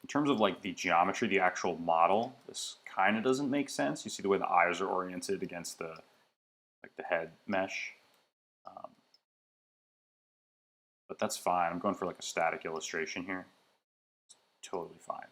In terms of like the geometry, the actual model, this kind of doesn't make sense. You see the way the eyes are oriented against the head mesh. But that's fine. I'm going for like a static illustration here. It's totally fine.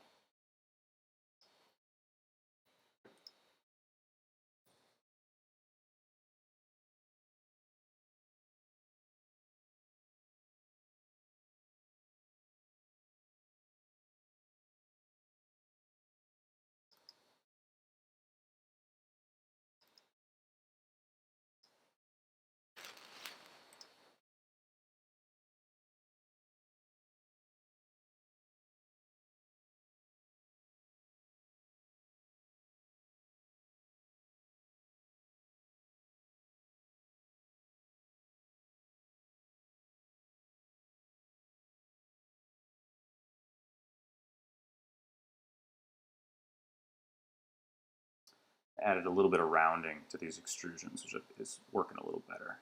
Added a little bit of rounding to these extrusions, which is working a little better.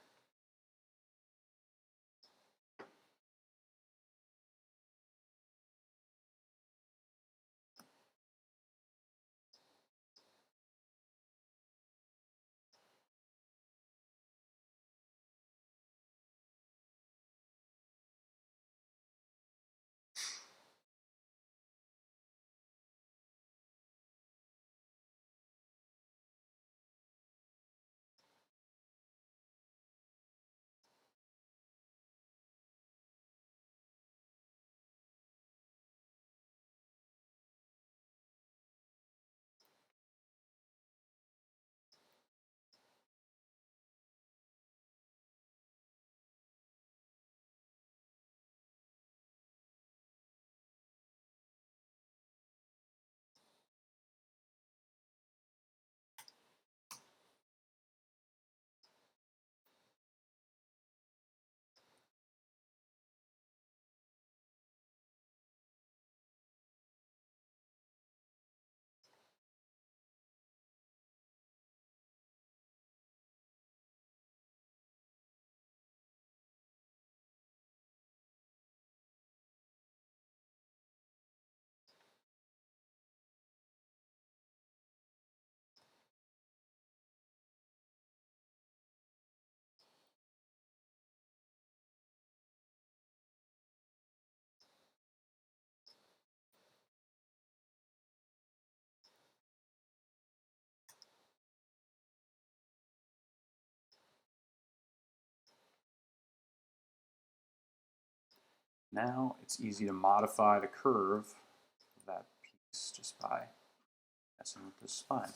Now it's easy to modify the curve of that piece just by messing with the spine.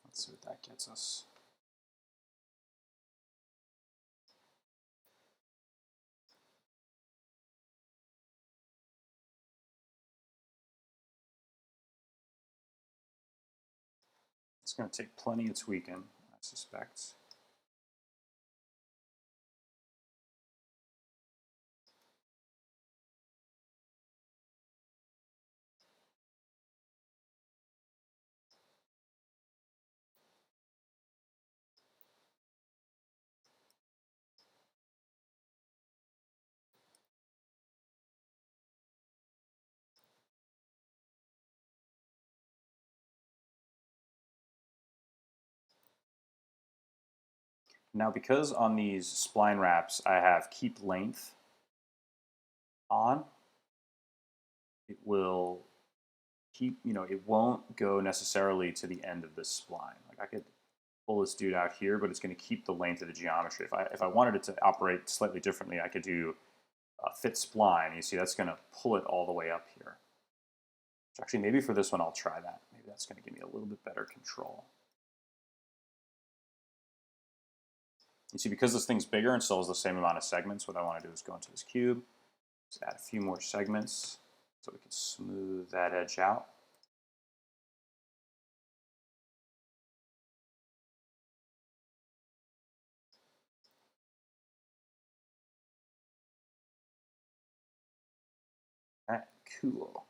Let's see what that gets us. It's going to take plenty of tweaking, I suspect. Now, because on these spline wraps I have keep length on, it will keep, it won't go necessarily to the end of this spline. Like I could pull this dude out here, but it's going to keep the length of the geometry. If I wanted it to operate slightly differently, I could do a fit spline. You see, that's going to pull it all the way up here. Actually, maybe for this one, I'll try that. Maybe that's going to give me a little bit better control. You see, because this thing's bigger and still has the same amount of segments, what I want to do is go into this cube, just add a few more segments so we can smooth that edge out. All right, cool.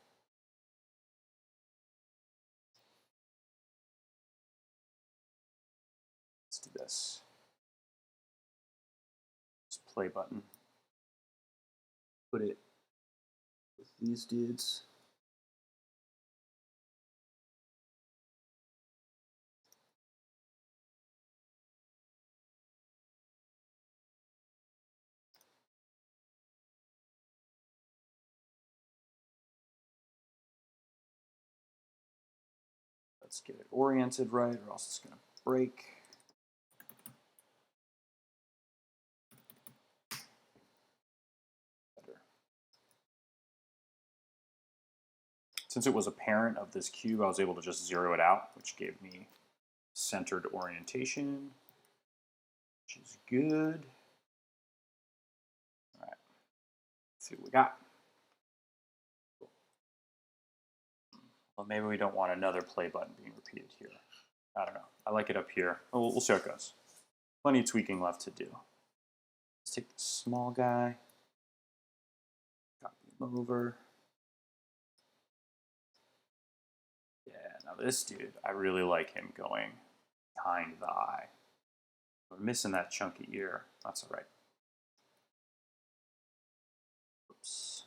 Let's do this. Just play button. Put it with these dudes. Let's get it oriented right, or else it's going to break. Better. Since it was a parent of this cube, I was able to just zero it out, which gave me centered orientation, which is good. see what we got. Well, maybe we don't want another play button being repeated here. I don't know. I like it up here. We'll see how it goes. Plenty of tweaking left to do. Let's take the small guy. Copy him over. Yeah, now this dude, I really like him going behind the eye. We're missing that chunky ear. That's all right. Oops.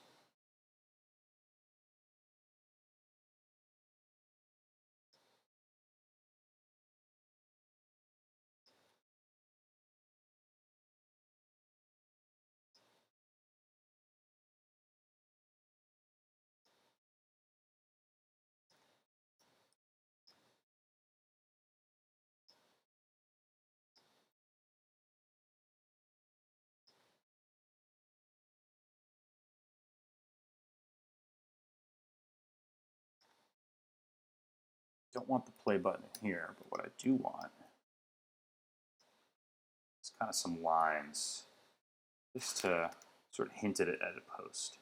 Don't want the play button here, but what I do want is kind of some lines just to sort of hint at it at a post.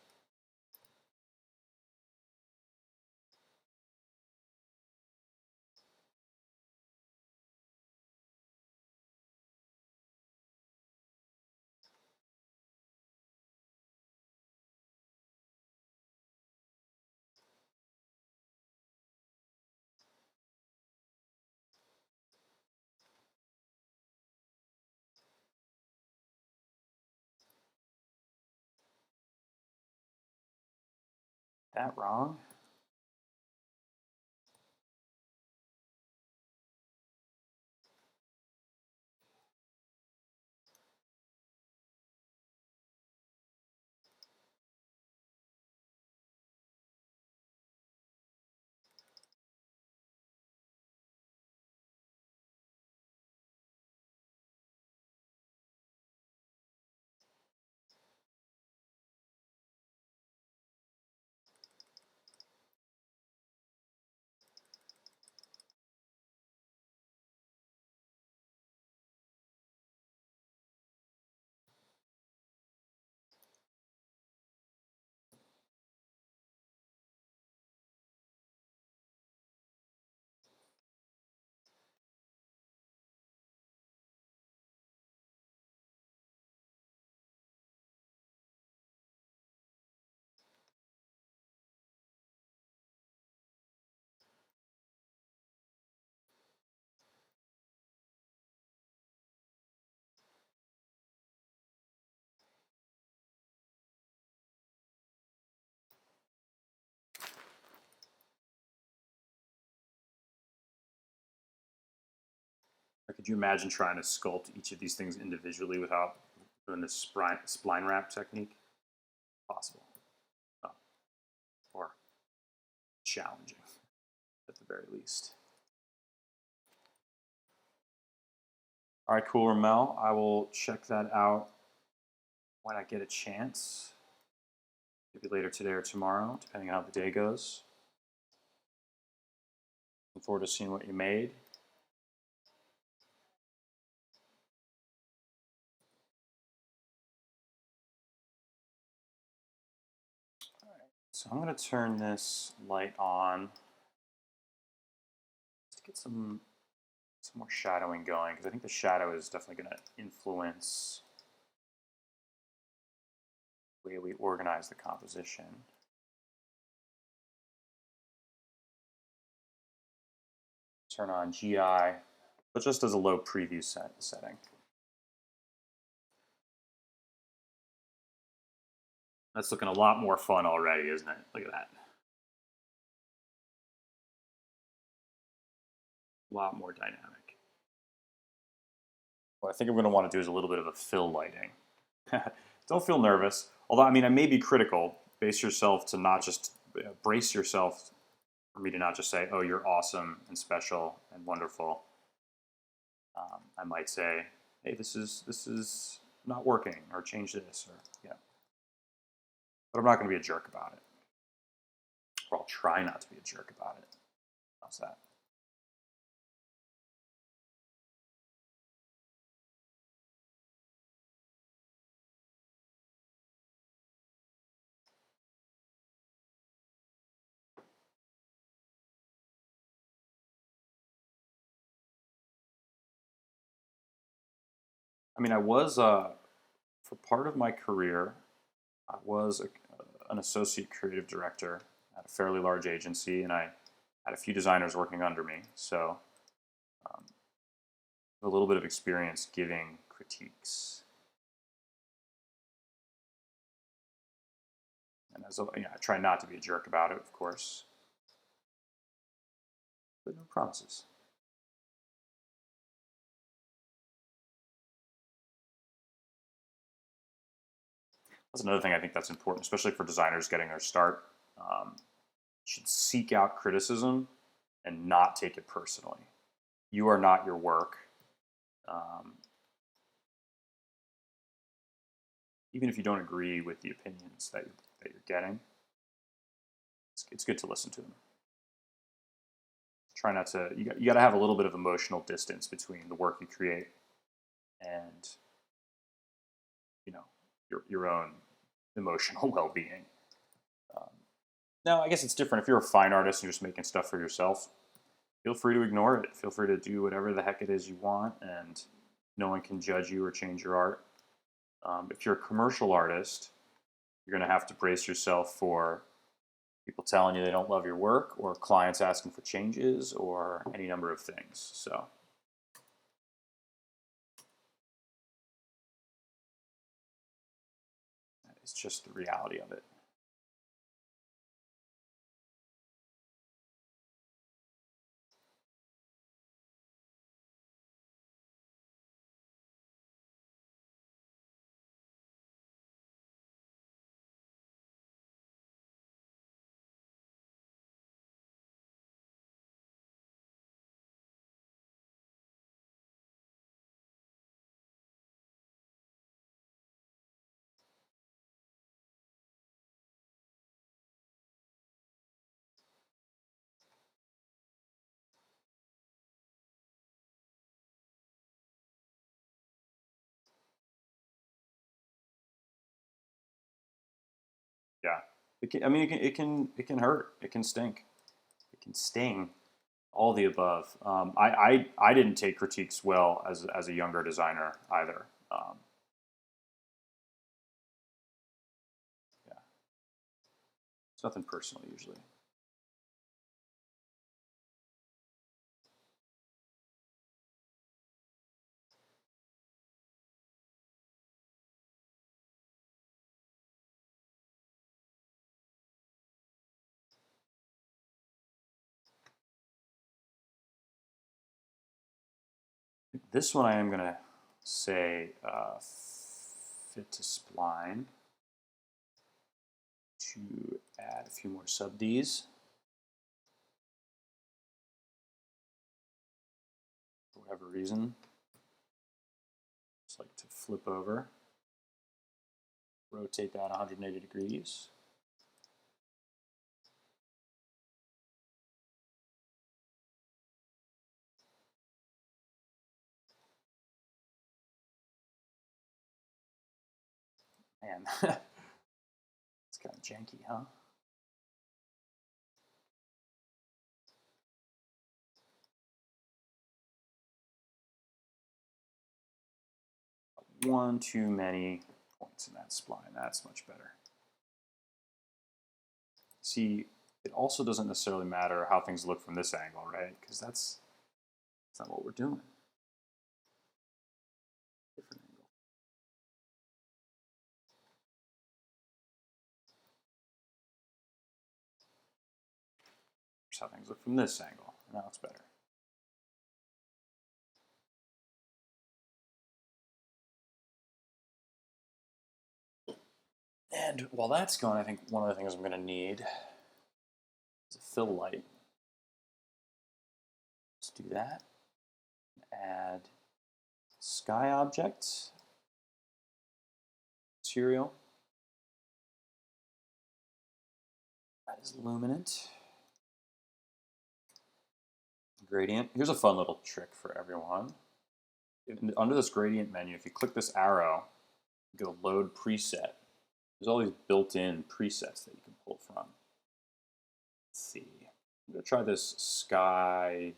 That wrong? Or could you imagine trying to sculpt each of these things individually without doing this spline wrap technique? Possible. Oh. Or challenging, at the very least. All right, cool, Ramel. I will check that out when I get a chance. Maybe later today or tomorrow, depending on how the day goes. Looking forward to seeing what you made. All right, so I'm going to turn this light on to get some more shadowing going, because I think the shadow is definitely going to influence the way we organize the composition. Turn on GI, but just as a low preview setting. That's looking a lot more fun already, isn't it? Look at that. A lot more dynamic. What I think I'm going to want to do is a little bit of a fill lighting. Don't feel nervous. Although, I mean, I may be critical. Brace yourself to not just brace yourself for me to not just say, "Oh, you're awesome and special and wonderful." I might say, "Hey, this is not working," or change this, or yeah. But I'm not going to be a jerk about it, or I'll try not to be a jerk about it. How's that? I mean, for part of my career, I was an associate creative director at a fairly large agency, and I had a few designers working under me. So, um, a little bit of experience giving critiques. And I try not to be a jerk about it, of course, but no promises. That's another thing I think that's important, especially for designers getting their start. Should seek out criticism and not take it personally. You are not your work. Um, Even if you don't agree with the opinions that you're getting, it's good to listen to them. Try not to. You got to have a little bit of emotional distance between the work you create and your own emotional well-being. Um, Now, I guess it's different if you're a fine artist and you're just making stuff for yourself. Feel free to ignore it. Feel free to do whatever the heck it is you want, and no one can judge you or change your art. If you're a commercial artist, you're going to have to brace yourself for people telling you they don't love your work, or clients asking for changes, or any number of things. So, it's just the reality of it. Yeah, I mean, it can hurt. It can stink. It can sting. All the above. I didn't take critiques well as a younger designer either. Yeah, it's nothing personal usually. This one I am gonna say fit to spline to add a few more sub Ds for whatever reason. Just like to flip over, rotate that 180 degrees. Man, it's kind of janky, huh? One too many points in that spline. That's much better. See, it also doesn't necessarily matter how things look from this angle, right? Because that's not what we're doing. Different angle. Here's how things look from this angle. Now it's better. And while that's going, I think one of the things I'm going to need is a fill light. Let's do that. Add sky object material. That is luminant. Gradient. Here's a fun little trick for everyone. Under this gradient menu, if you click this arrow, you go load preset. There's all these built-in presets that you can pull from. Let's see. I'm going to try this Sky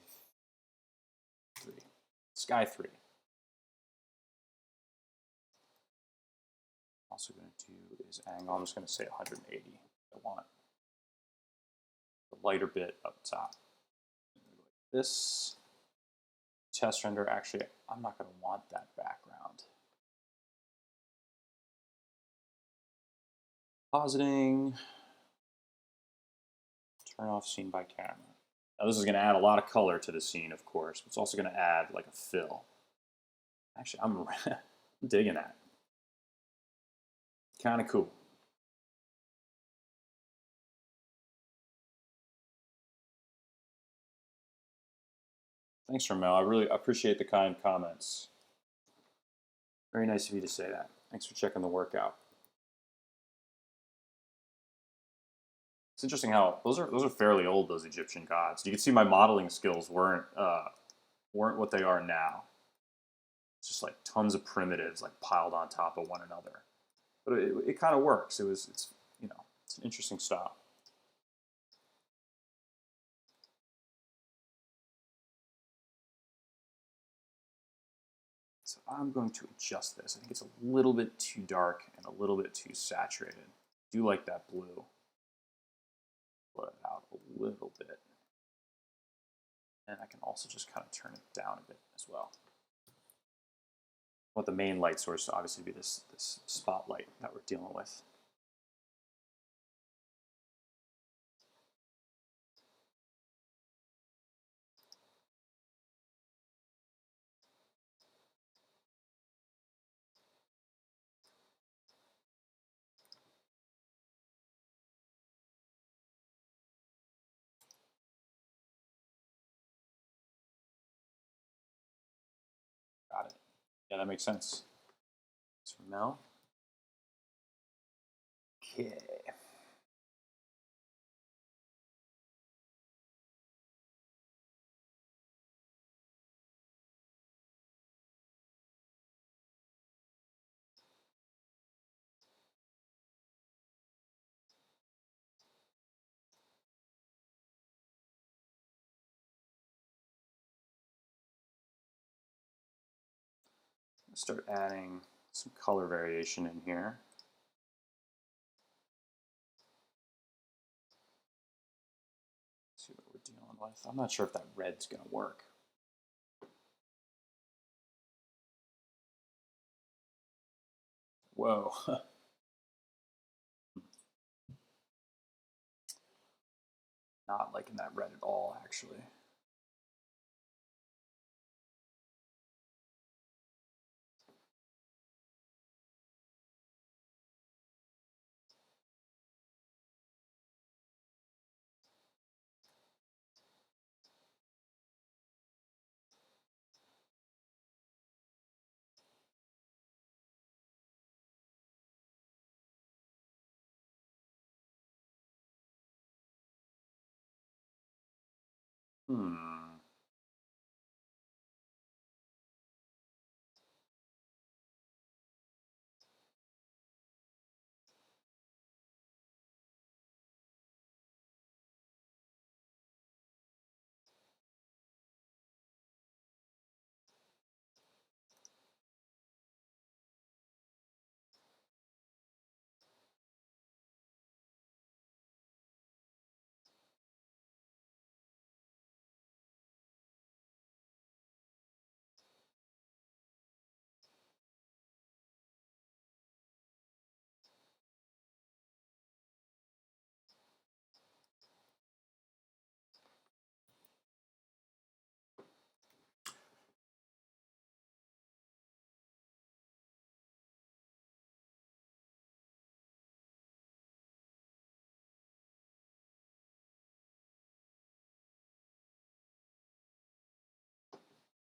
3. Sky 3. his angle. I'm just going to say 180. I want the lighter bit up top. This test render, actually, I'm not going to want that background. Positing, turn off scene by camera. Now this is going to add a lot of color to the scene, of course, but it's also going to add like a fill. Actually, I'm digging that. Kind of cool. Thanks, Ramel. I really appreciate the kind comments. Very nice of you to say that. Thanks for checking the workout. It's interesting how those are fairly old, those Egyptian gods. You can see my modeling skills weren't what they are now. It's just like tons of primitives like piled on top of one another. But it kind of works. It's an interesting style. So I'm going to adjust this. I think it's a little bit too dark and a little bit too saturated. I do like that blue. Blow it out a little bit. And I can also just kind of turn it down a bit as well. I want the main light source to obviously be this spotlight that we're dealing with. Got it. Yeah, that makes sense. So now, okay. Start adding some color variation in here. See what we're dealing with. I'm not sure if that red's going to work. Whoa. Not liking that red at all, actually. Hmm.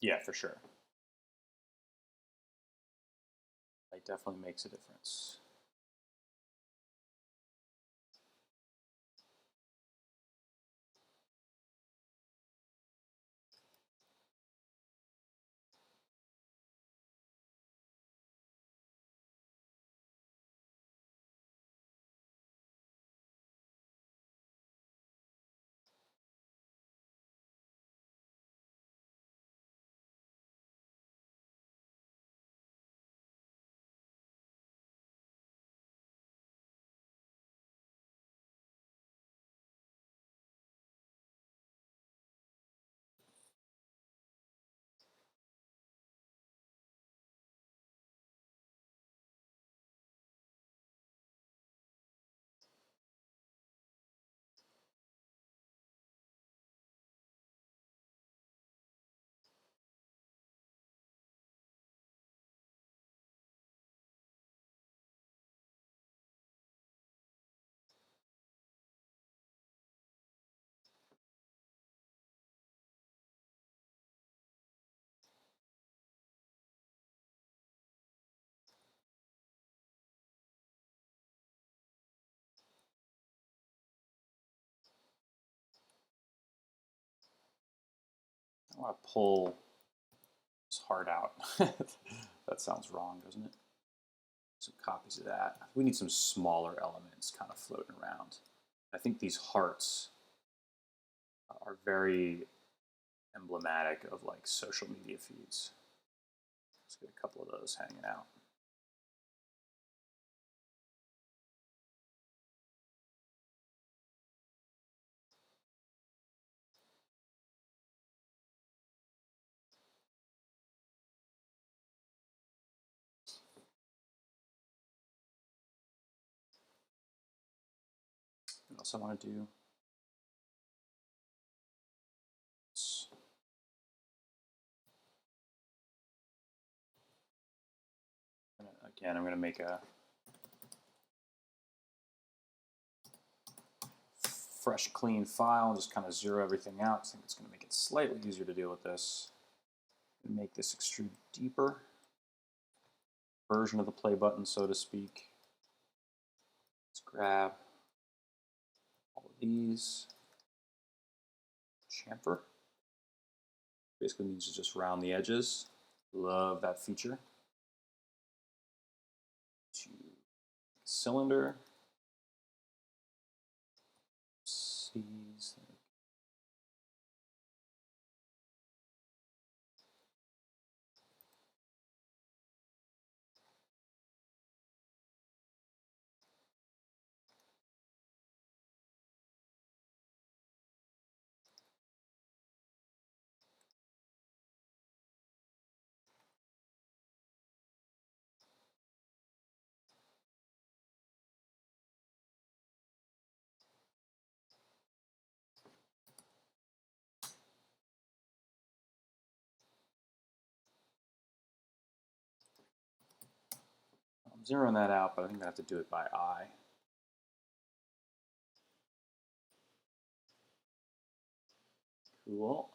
Yeah, for sure. It definitely makes a difference. I want to pull this heart out. That sounds wrong, doesn't it? Some copies of that. We need some smaller elements kind of floating around. I think these hearts are very emblematic of like social media feeds. Let's get a couple of those hanging out. What else I want to do? Again, I'm going to make a fresh, clean file and just kind of zero everything out. I think it's going to make it slightly easier to deal with this. Make this extrude deeper version of the play button, so to speak. Let's grab all of these. Chamfer. Basically means to just round the edges. Love that feature. Cylinder. C's. I'm zeroing that out, but I think I have to do it by eye. Cool.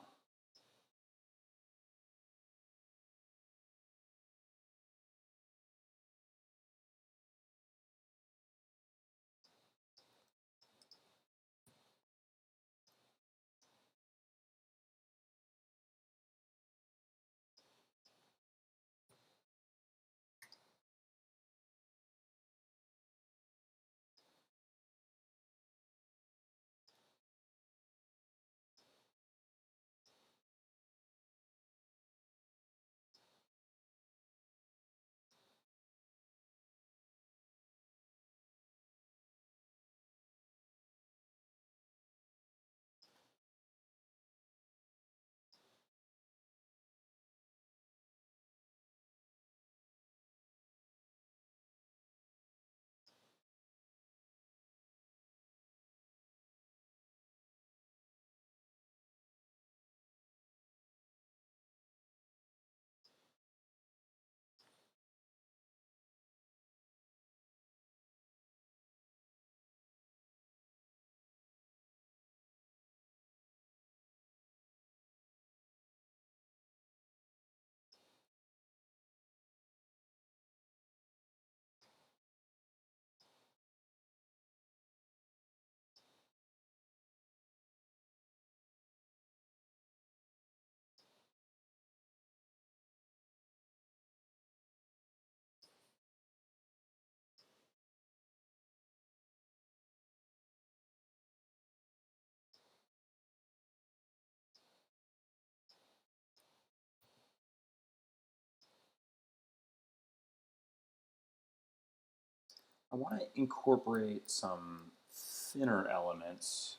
I want to incorporate some thinner elements.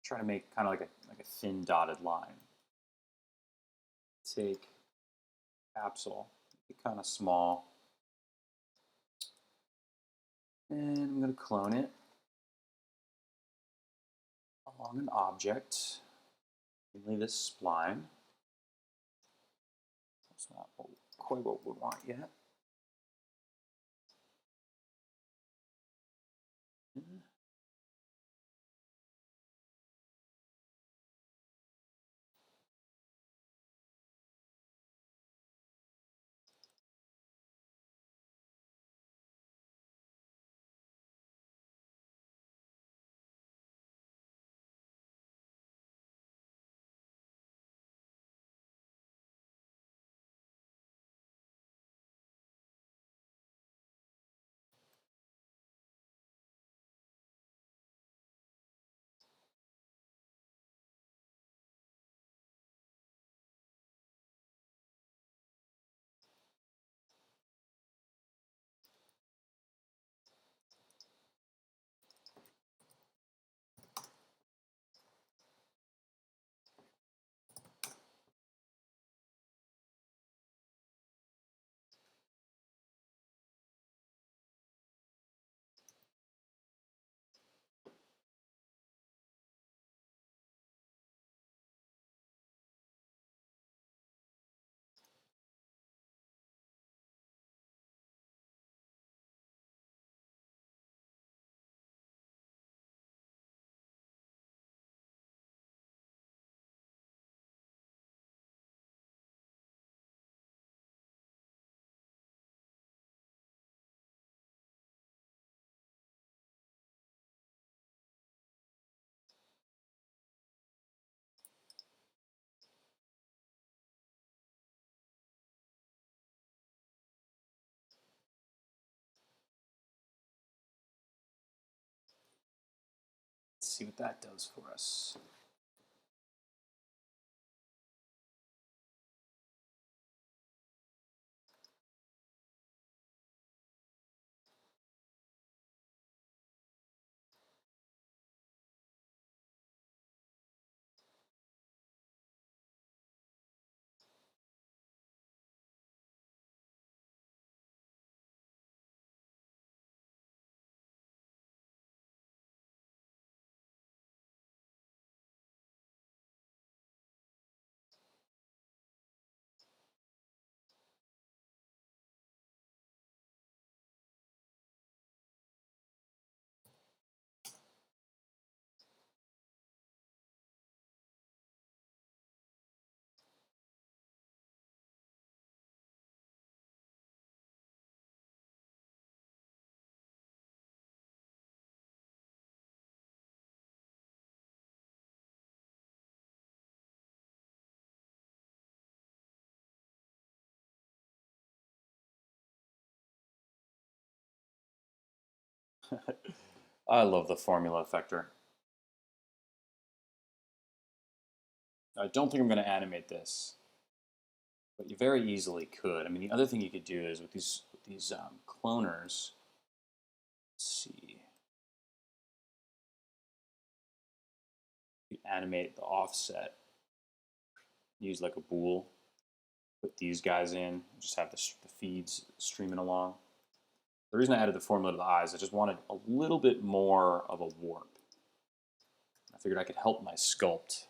Try to make kind of like a thin dotted line. Take capsule, make it kind of small, and I'm going to clone it along an object, mainly this spline. That's not quite what we want yet. see what that does for us. I love the formula effector. I don't think I'm going to animate this, but you very easily could. I mean, the other thing you could do is with these cloners. Let's see. You animate the offset. Use like a bool. Put these guys in. Just have the feeds streaming along. The reason I added the formula to the eyes, I just wanted a little bit more of a warp. I figured I could help my sculpt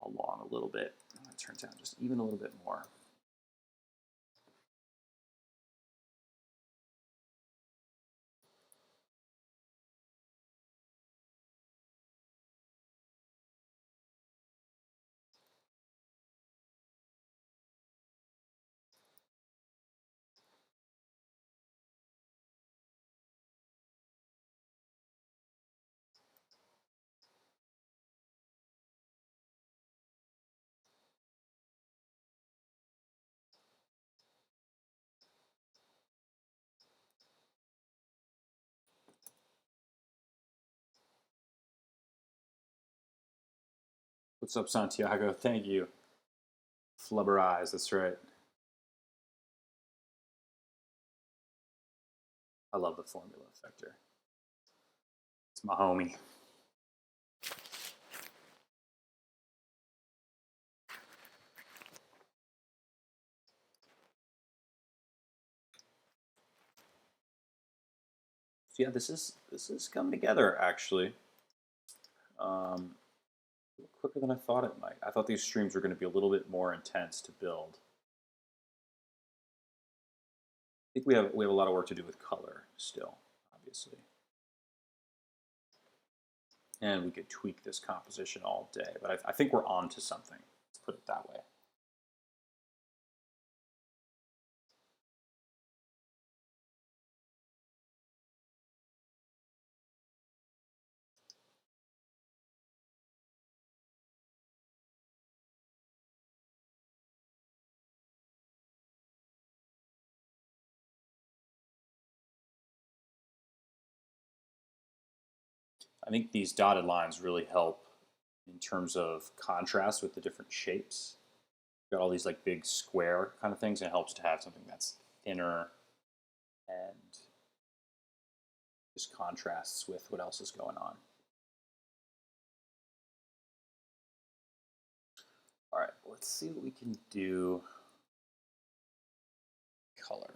along a little bit. It turns out just even a little bit more. What's up, Santiago? Thank you. Flubber eyes, that's right. I love the formula effector. It's my homie. So yeah, this is coming together actually. Quicker than I thought it might. I thought these streams were going to be a little bit more intense to build. I think we have a lot of work to do with color still, obviously. And we could tweak this composition all day, but I think we're on to something. Let's put it that way. I think these dotted lines really help in terms of contrast with the different shapes. You've got all these like big square kind of things, and it helps to have something that's thinner and just contrasts with what else is going on. All right, let's see what we can do. Color.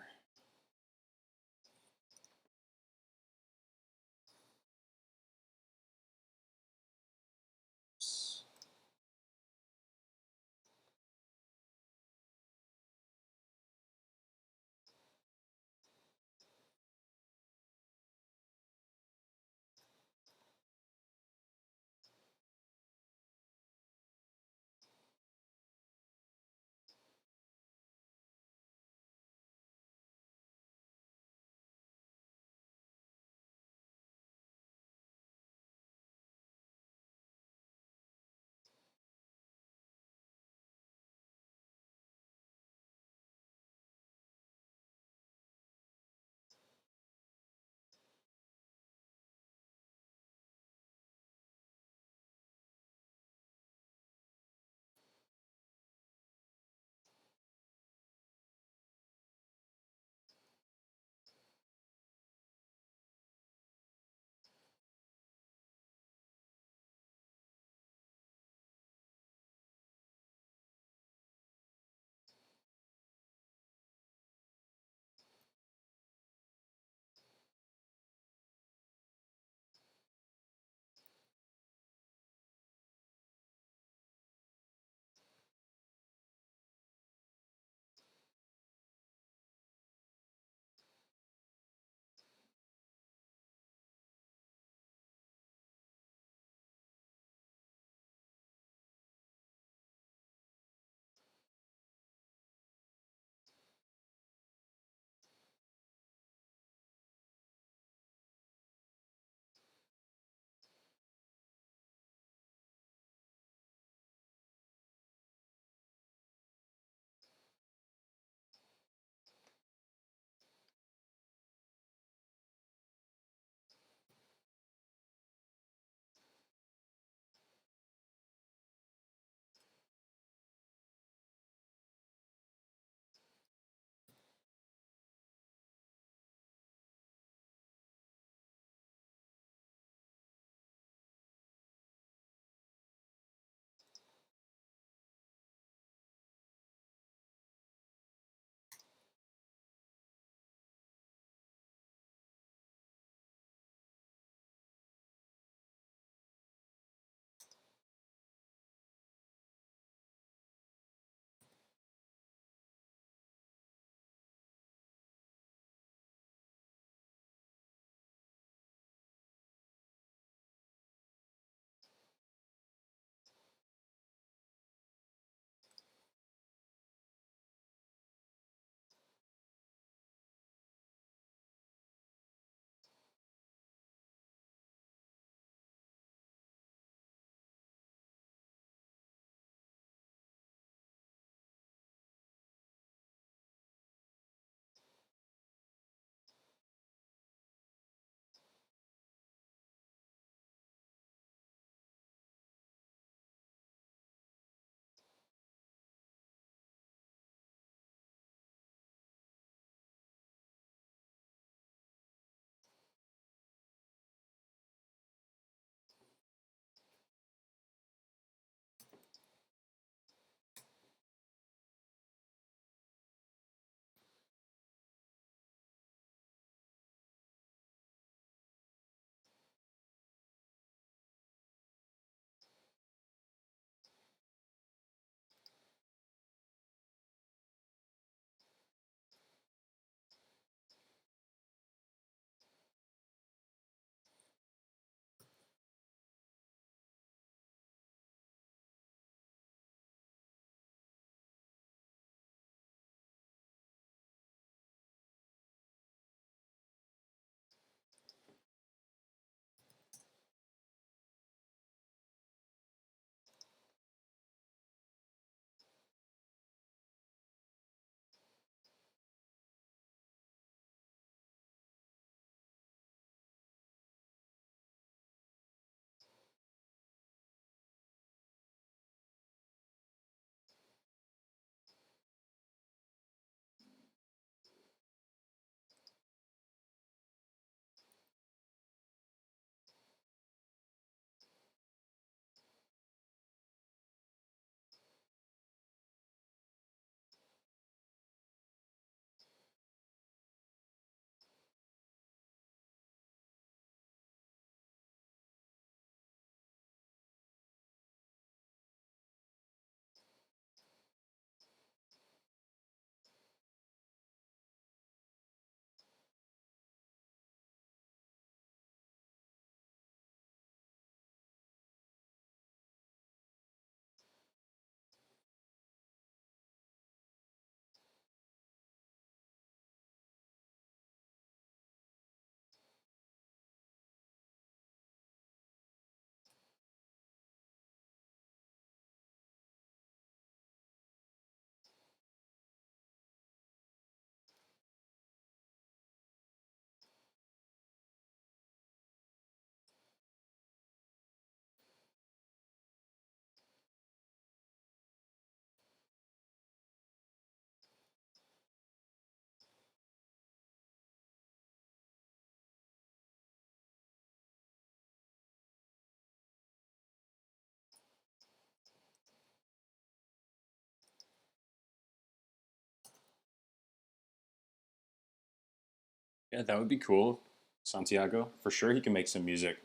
Yeah, that would be cool. Santiago, for sure, he can make some music.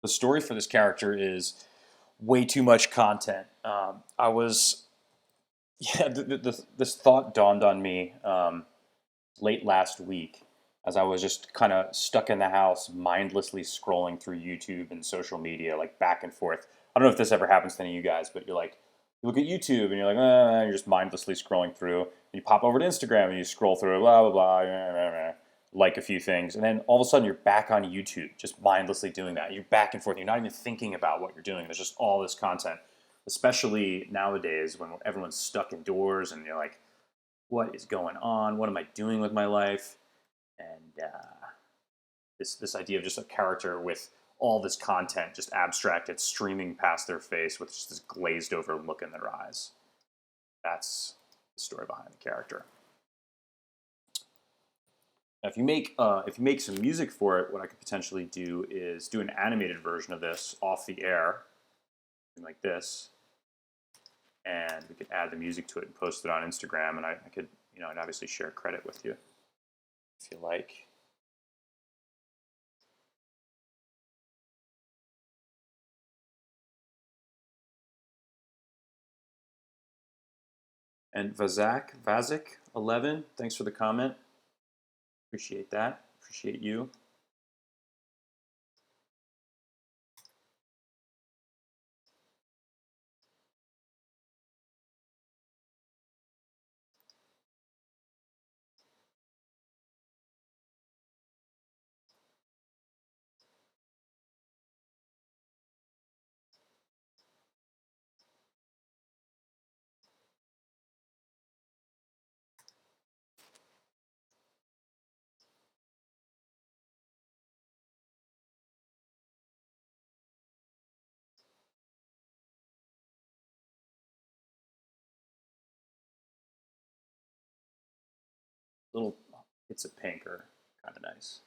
The story for this character is way too much content. I was, yeah, this thought dawned on me late last week as I was just kind of stuck in the house, mindlessly scrolling through YouTube and social media, like back and forth. I don't know if this ever happens to any of you guys, but you're like, you look at YouTube and you're like, you're just mindlessly scrolling through. You pop over to Instagram and you scroll through, blah, blah, blah, like a few things. And then all of a sudden you're back on YouTube, just mindlessly doing that. You're back and forth. You're not even thinking about what you're doing. There's just all this content, especially nowadays when everyone's stuck indoors and you're like, what is going on? What am I doing with my life? And this idea of just a character with all this content just abstracted streaming past their face with just this glazed over look in their eyes. That's the story behind the character. Now, if you make some music for it, what I could potentially do is do an animated version of this off the air, like this, and we could add the music to it and post it on Instagram, and I could, I'd obviously share credit with you if you like. And Vazik11, thanks for the comment. Appreciate that. Appreciate you. Little hits of pink are kind of nice.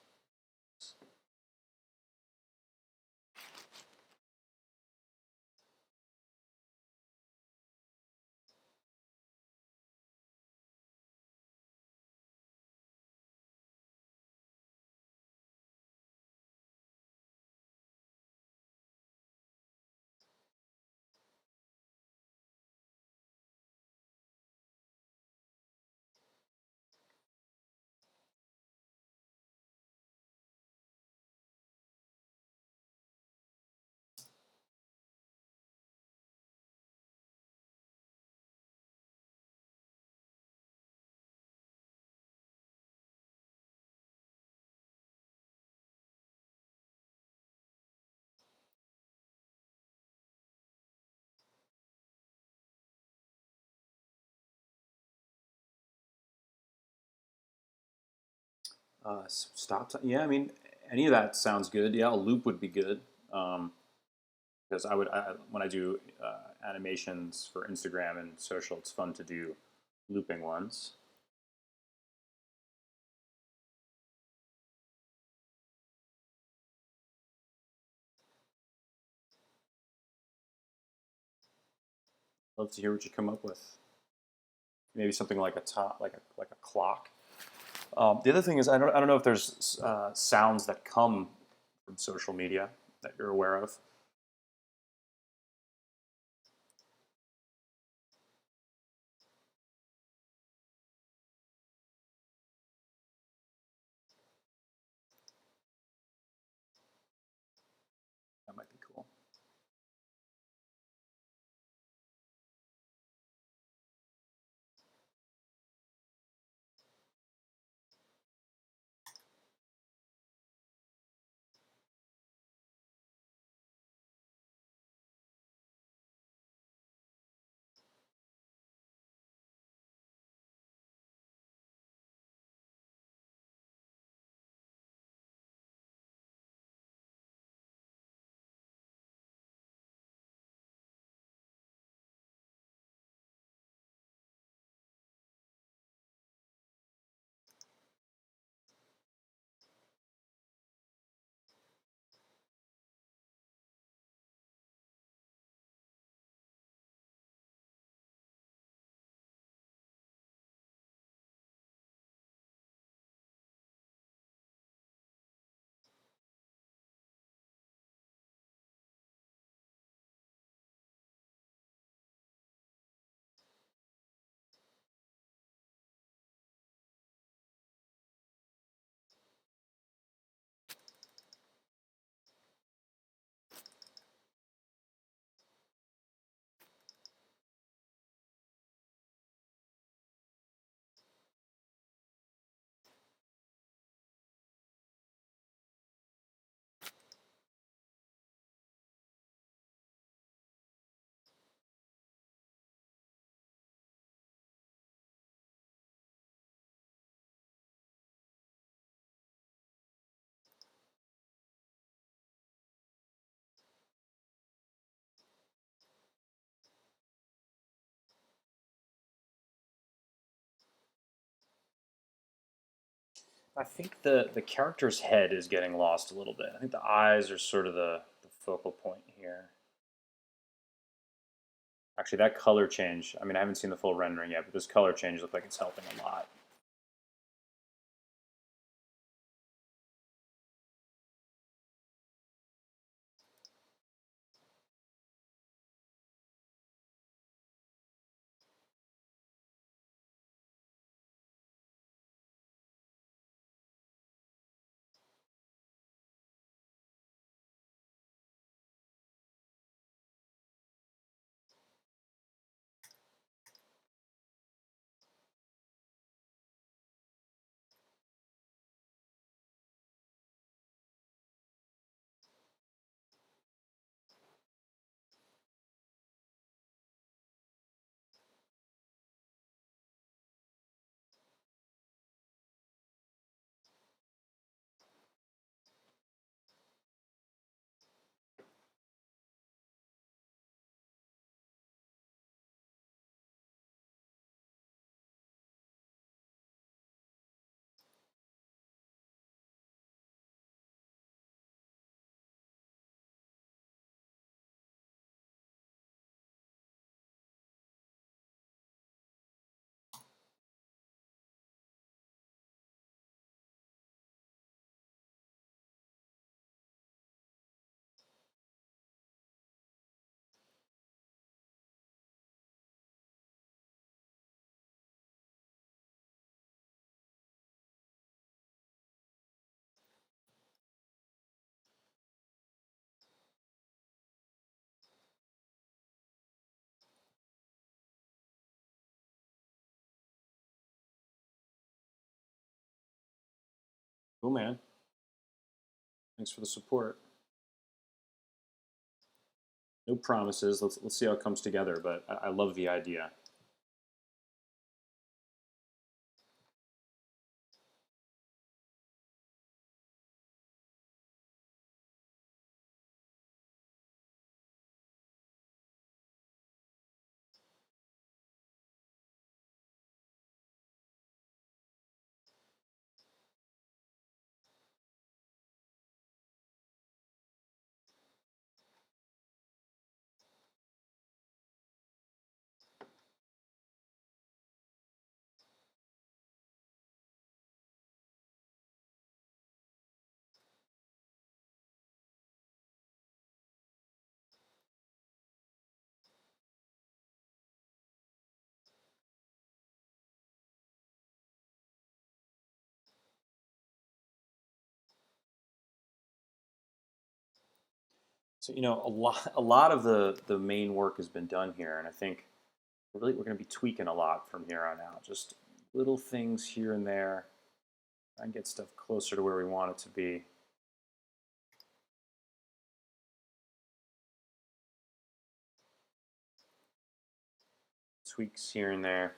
Stop time. Yeah, I mean, any of that sounds good. Yeah, a loop would be good. Because when I do animations for Instagram and social, it's fun to do looping ones. Love to hear what you come up with. Maybe something like like a clock. The other thing is I don't know if there's sounds that come from social media that you're aware of. That might be cool. I think the character's head is getting lost a little bit. I think the eyes are sort of the focal point here. Actually, that color change, I mean, I haven't seen the full rendering yet, but this color change looks like it's helping a lot. Cool, man. Thanks for the support. No promises. Let's see how it comes together, but I love the idea. So a lot of the main work has been done here, and I think we're going to be tweaking a lot from here on out. Just little things here and there, and get stuff closer to where we want it to be. Tweaks here and there.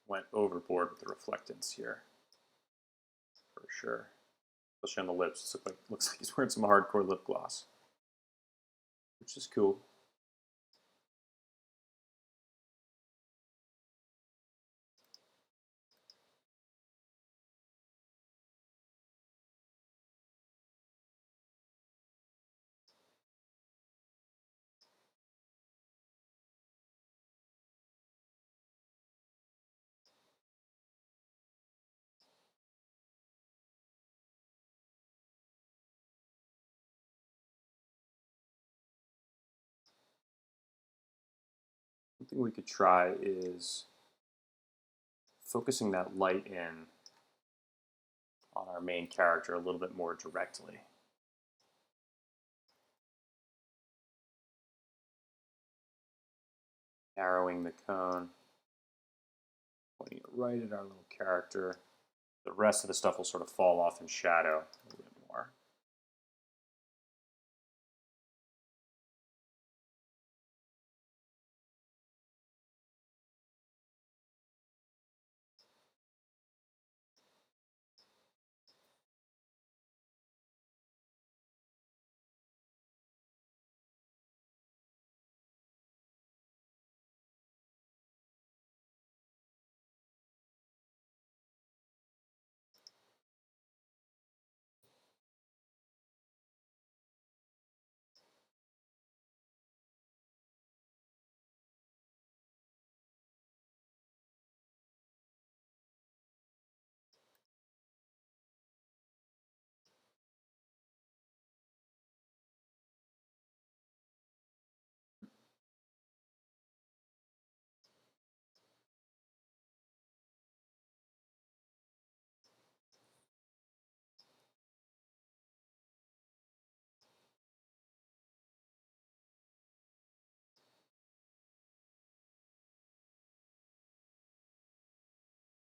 Went overboard with the reflectance here, for sure. Especially on the lips. Looks like he's wearing some hardcore lip gloss, which is cool. Something we could try is focusing that light in on our main character a little bit more directly. Narrowing the cone, pointing it right at our little character. The rest of the stuff will sort of fall off in shadow a little bit more.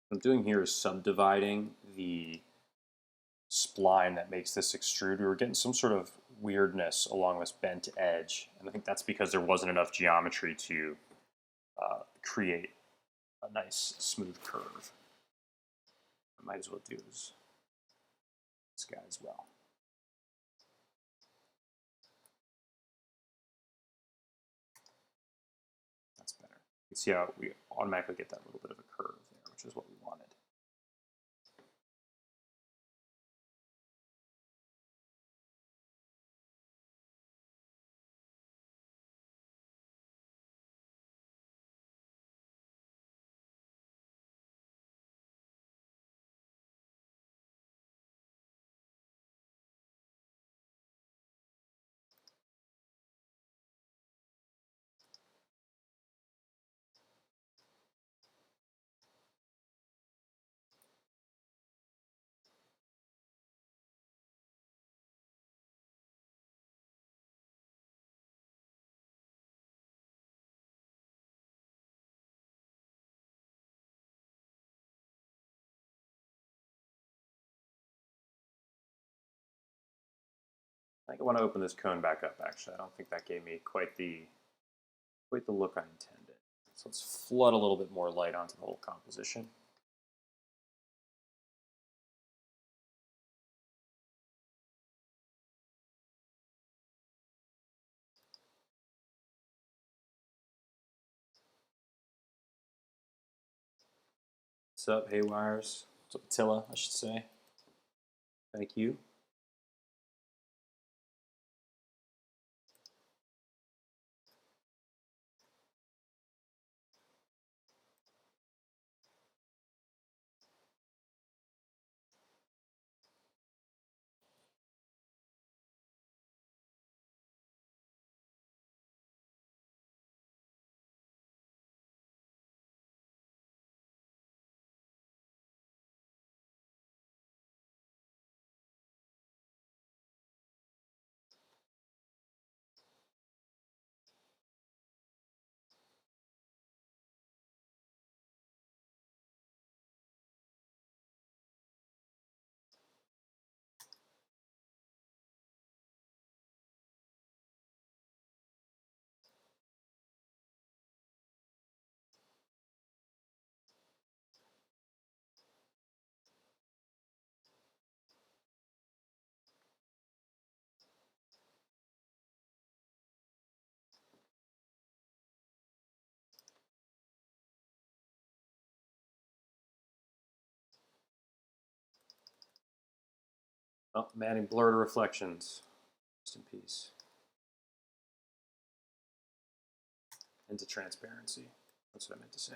What I'm doing here is subdividing the spline that makes this extrude. We were getting some sort of weirdness along this bent edge, and I think that's because there wasn't enough geometry to create a nice smooth curve. I might as well do this guy as well. That's better. You see how we automatically get that little bit of a curve there, which is what we wanted. I think I want to open this cone back up, actually. I don't think that gave me quite the look I intended. So let's flood a little bit more light onto the whole composition. What's up, Haywires? What's up, Attila, I should say. Thank you. Oh, I'm adding blur to reflections. Rest in peace. Into transparency. That's what I meant to say.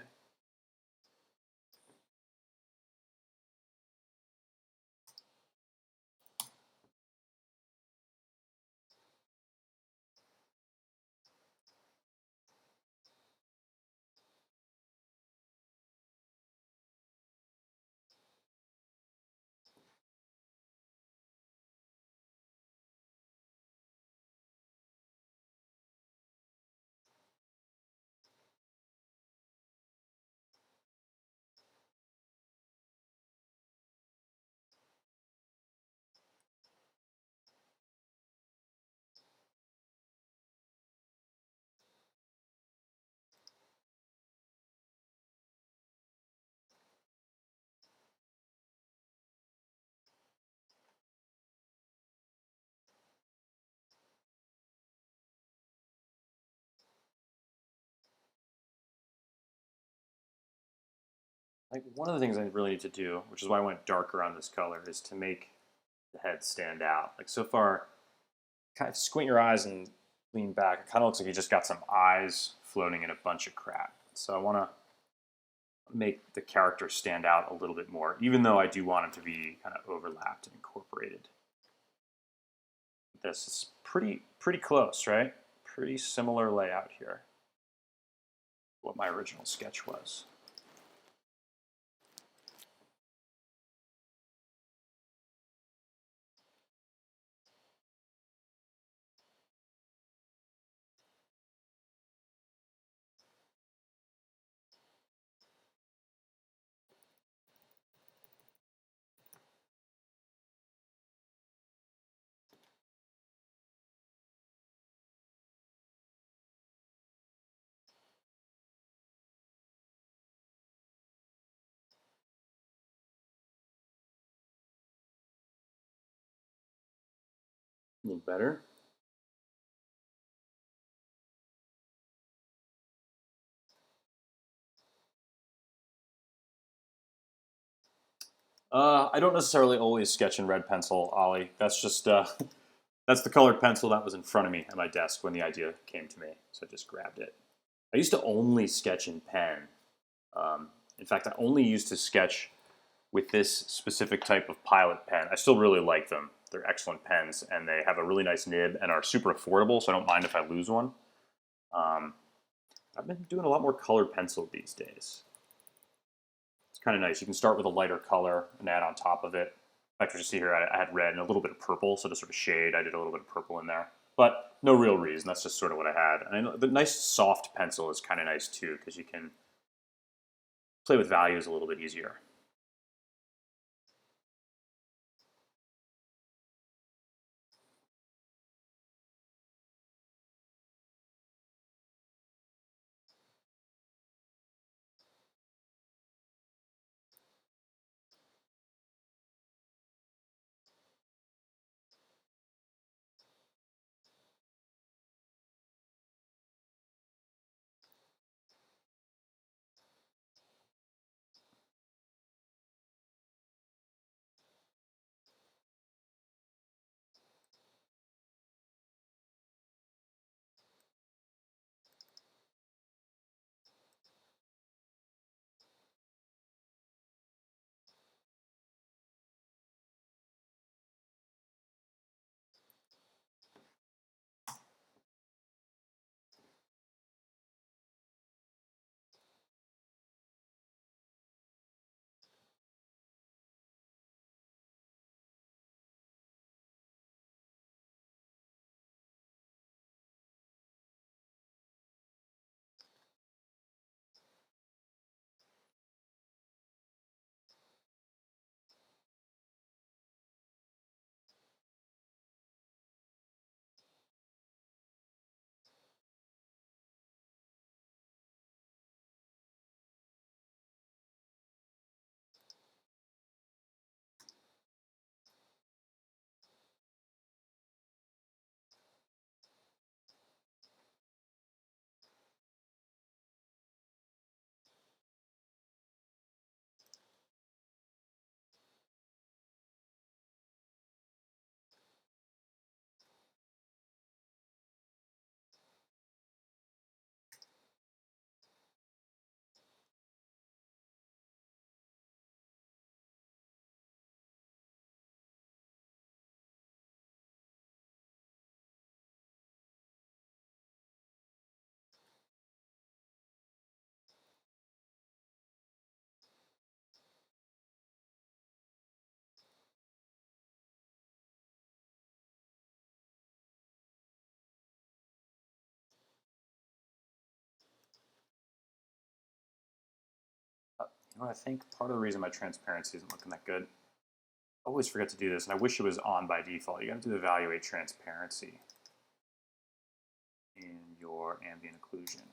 Like one of the things I really need to do, which is why I went darker on this color, is to make the head stand out. Like so far, kind of squint your eyes and lean back. It kind of looks like you just got some eyes floating in a bunch of crap. So I want to make the character stand out a little bit more, even though I do want it to be kind of overlapped and incorporated. This is pretty close, right? Pretty similar layout here. What my original sketch was. A little better. I don't necessarily always sketch in red pencil, Ollie. That's just that's the colored pencil that was in front of me at my desk when the idea came to me, so I just grabbed it. I used to only sketch in pen. In fact, I only used to sketch with this specific type of Pilot pen. I still really like them. They're excellent pens, and they have a really nice nib and are super affordable, so I don't mind if I lose one. Um, I've been doing a lot more colored pencil these days. It's kind of nice. You can start with a lighter color and add on top of it. In fact, you see here, I had red and a little bit of purple, so to sort of shade, I did a little bit of purple in there. But no real reason. That's just sort of what I had. And I know the nice soft pencil is kind of nice too, because you can play with values a little bit easier. You know, I think part of the reason my transparency isn't looking that good, I always forget to do this, and I wish it was on by default. You got to do evaluate transparency in your ambient occlusion.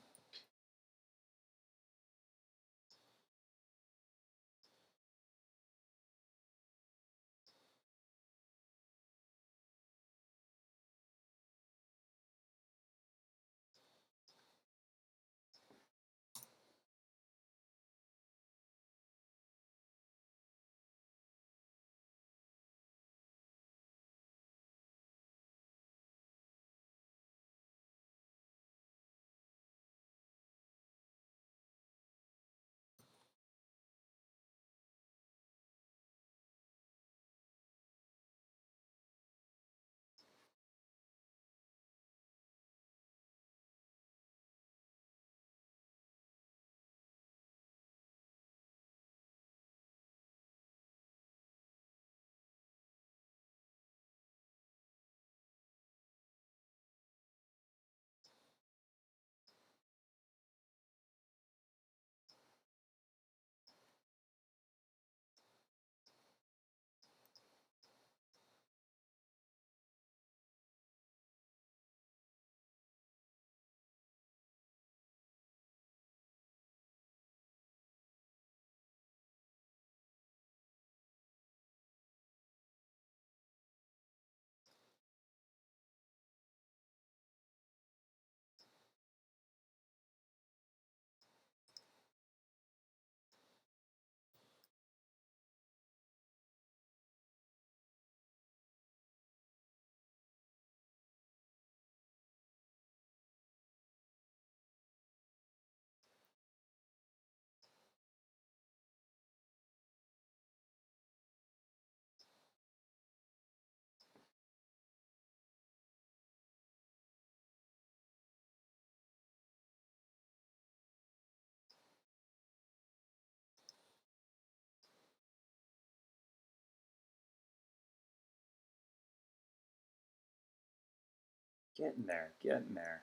Getting there, getting there.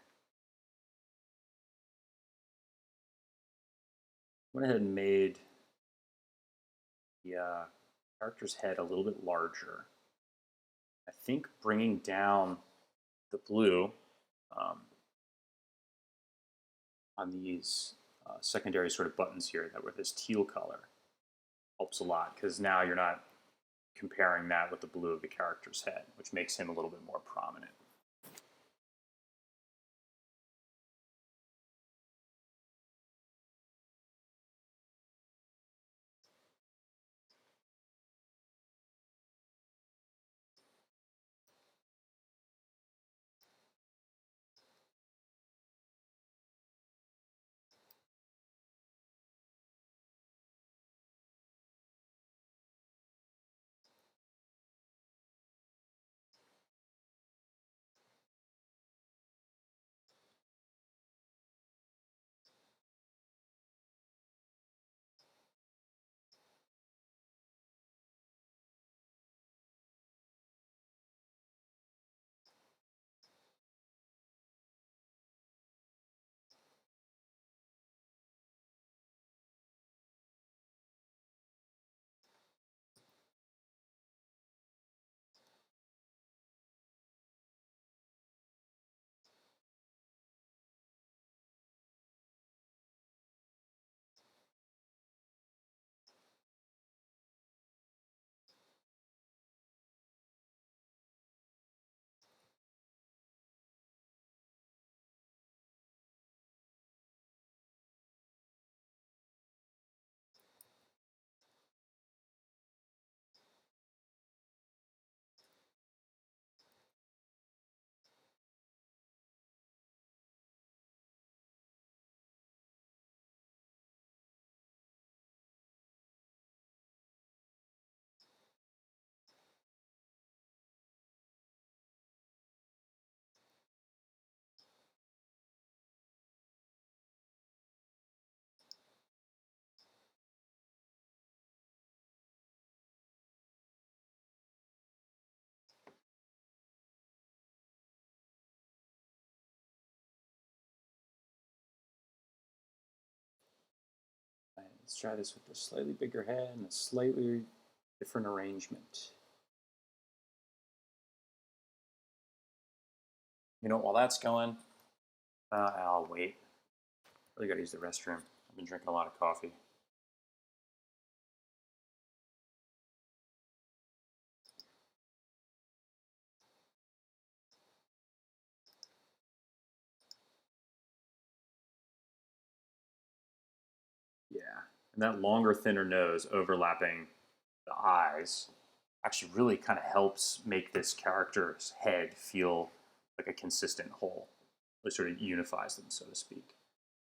Went ahead and made the character's head a little bit larger. I think bringing down the blue on these secondary sort of buttons here that were this teal color helps a lot, because now you're not comparing that with the blue of the character's head, which makes him a little bit more prominent. Let's try this with a slightly bigger head and a slightly different arrangement. You know, while that's going, I'll wait. Really gotta use the restroom. I've been drinking a lot of coffee. Yeah, and that longer, thinner nose overlapping the eyes actually really kind of helps make this character's head feel like a consistent whole. It sort of unifies them, so to speak.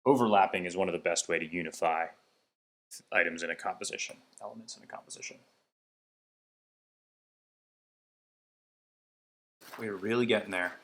Overlapping is one of the best way to unify items in a composition, elements in a composition. We're really getting there.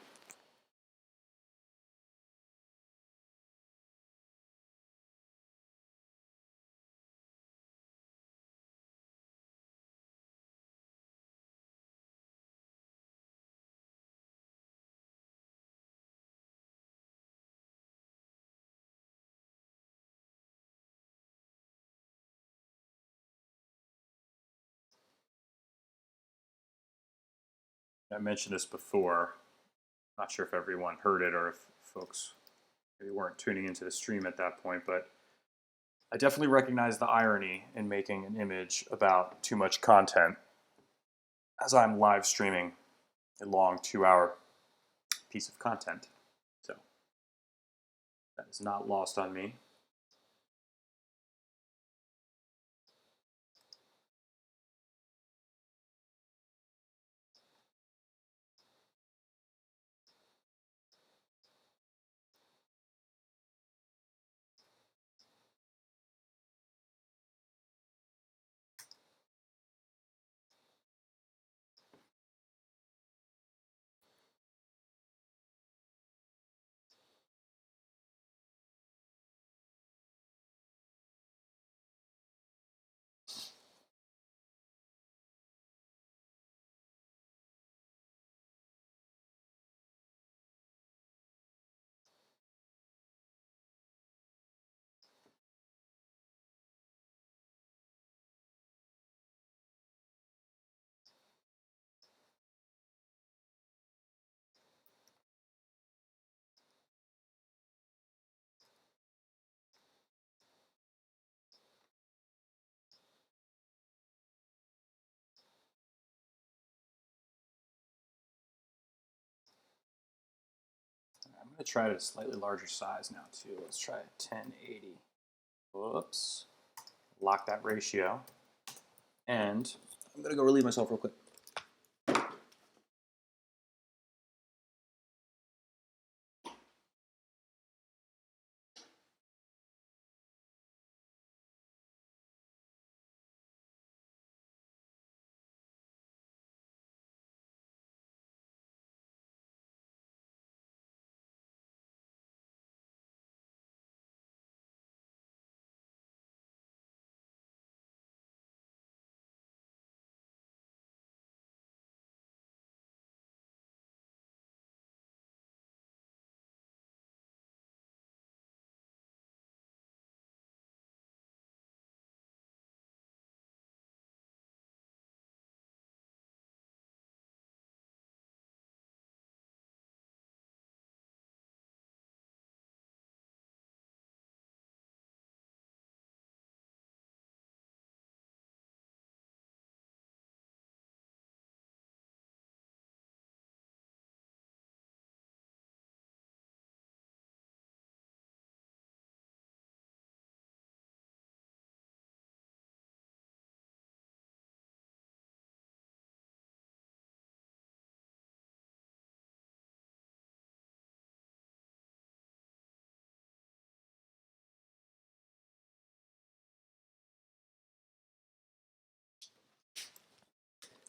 I mentioned this before. Not sure if everyone heard it or if folks maybe weren't tuning into the stream at that point, but I definitely recognize the irony in making an image about too much content as I'm live streaming a long 2-hour piece of content. So that is not lost on me. going to try it at a slightly larger size now too. Let's try 1080. Whoops. Lock that ratio. And I'm going to go relieve myself real quick.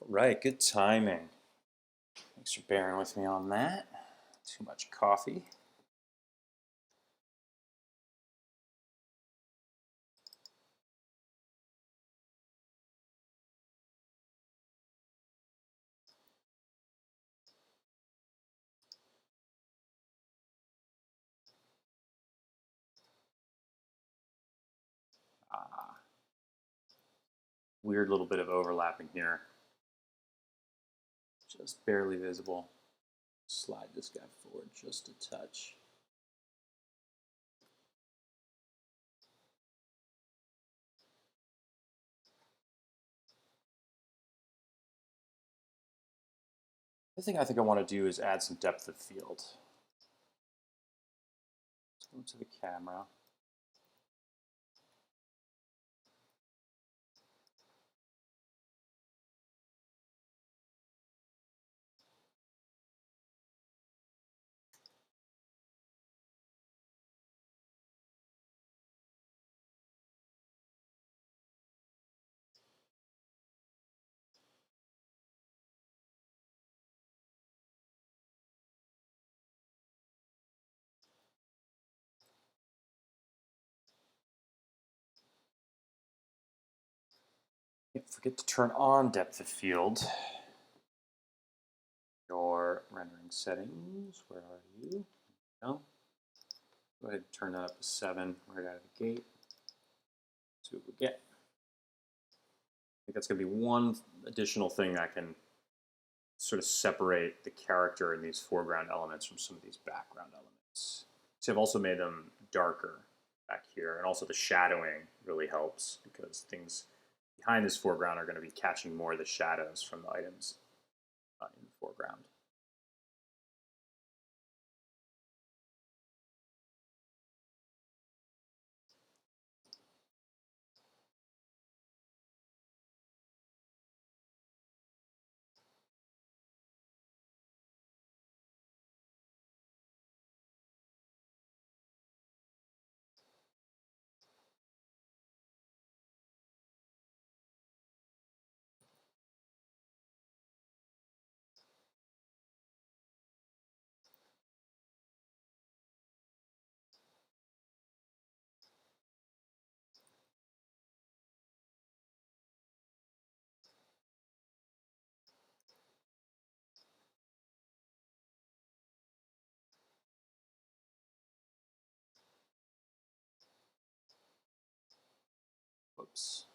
Right, good timing. Thanks for bearing with me on that. Too much coffee. Weird little bit of overlapping here. Just barely visible. Slide this guy forward just a touch. The thing I think I want to do is add some depth of field. Let's go to the camera. Don't forget to turn on depth of field. Your rendering settings, where are you? No. Go ahead and turn that up to 7 right out of the gate. See what we get. I think that's going to be one additional thing that can sort of separate the character in these foreground elements from some of these background elements. So I've also made them darker back here, and also the shadowing really helps because things behind this foreground are going to be catching more of the shadows from the items in the foreground. Whoops.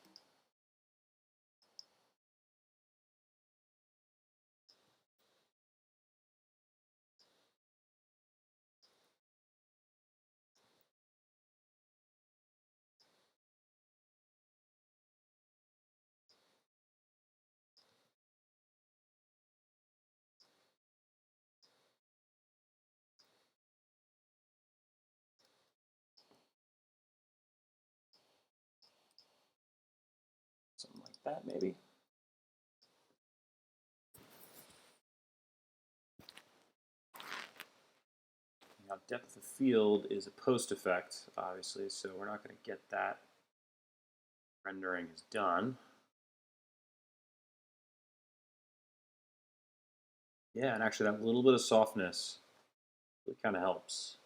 that maybe. Now depth of field is a post effect, obviously, so we're not going to get that. Rendering is done. Yeah, and actually that little bit of softness really kind of helps.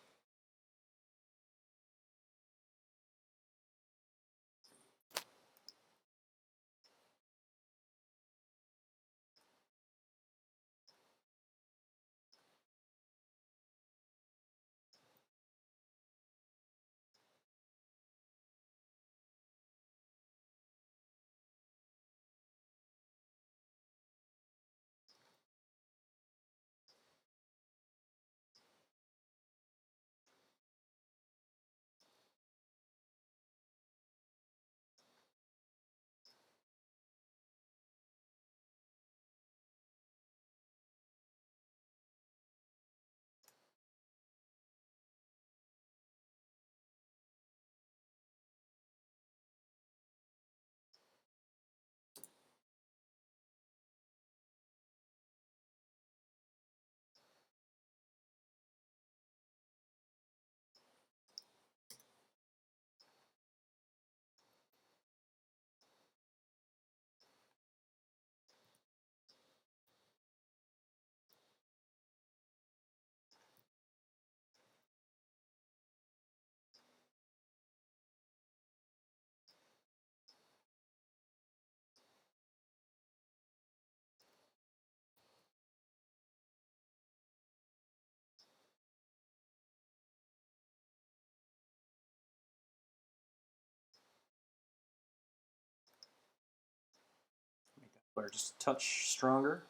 Make that flare just a touch stronger.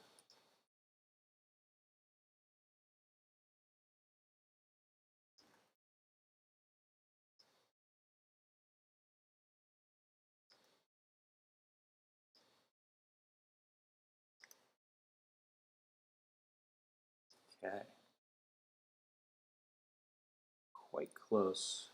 Okay. Quite close.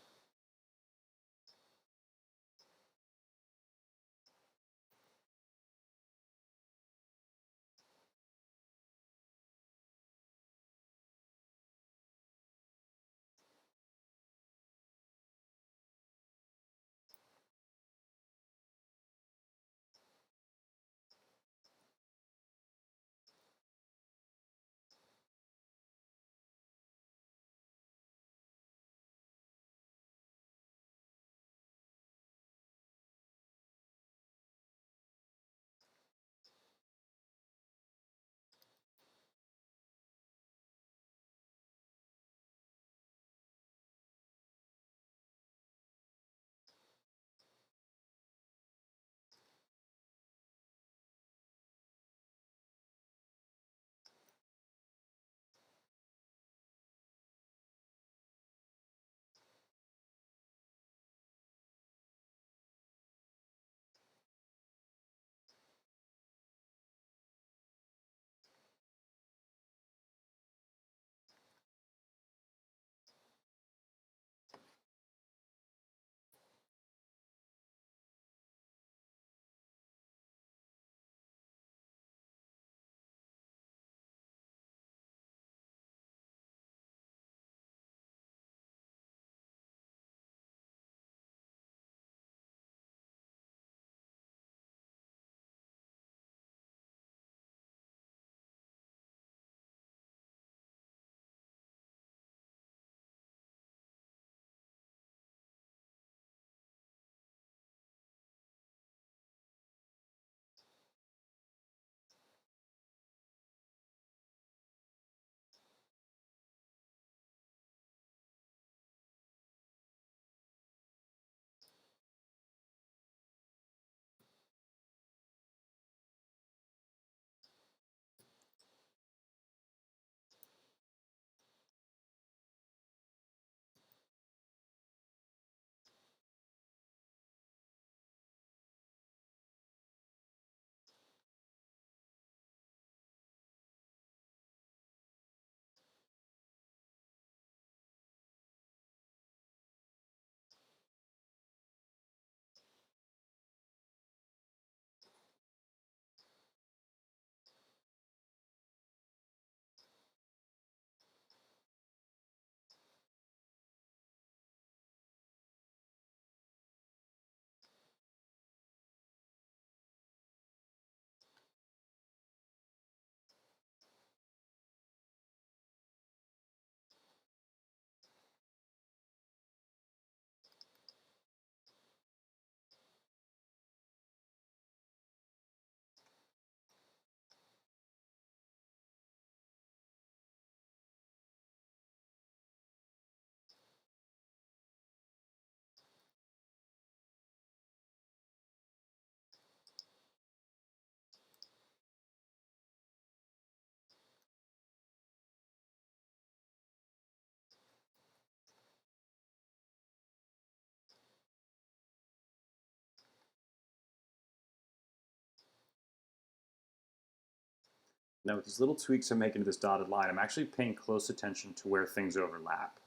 Now with these little tweaks I'm making to this dotted line, I'm actually paying close attention to where things overlap.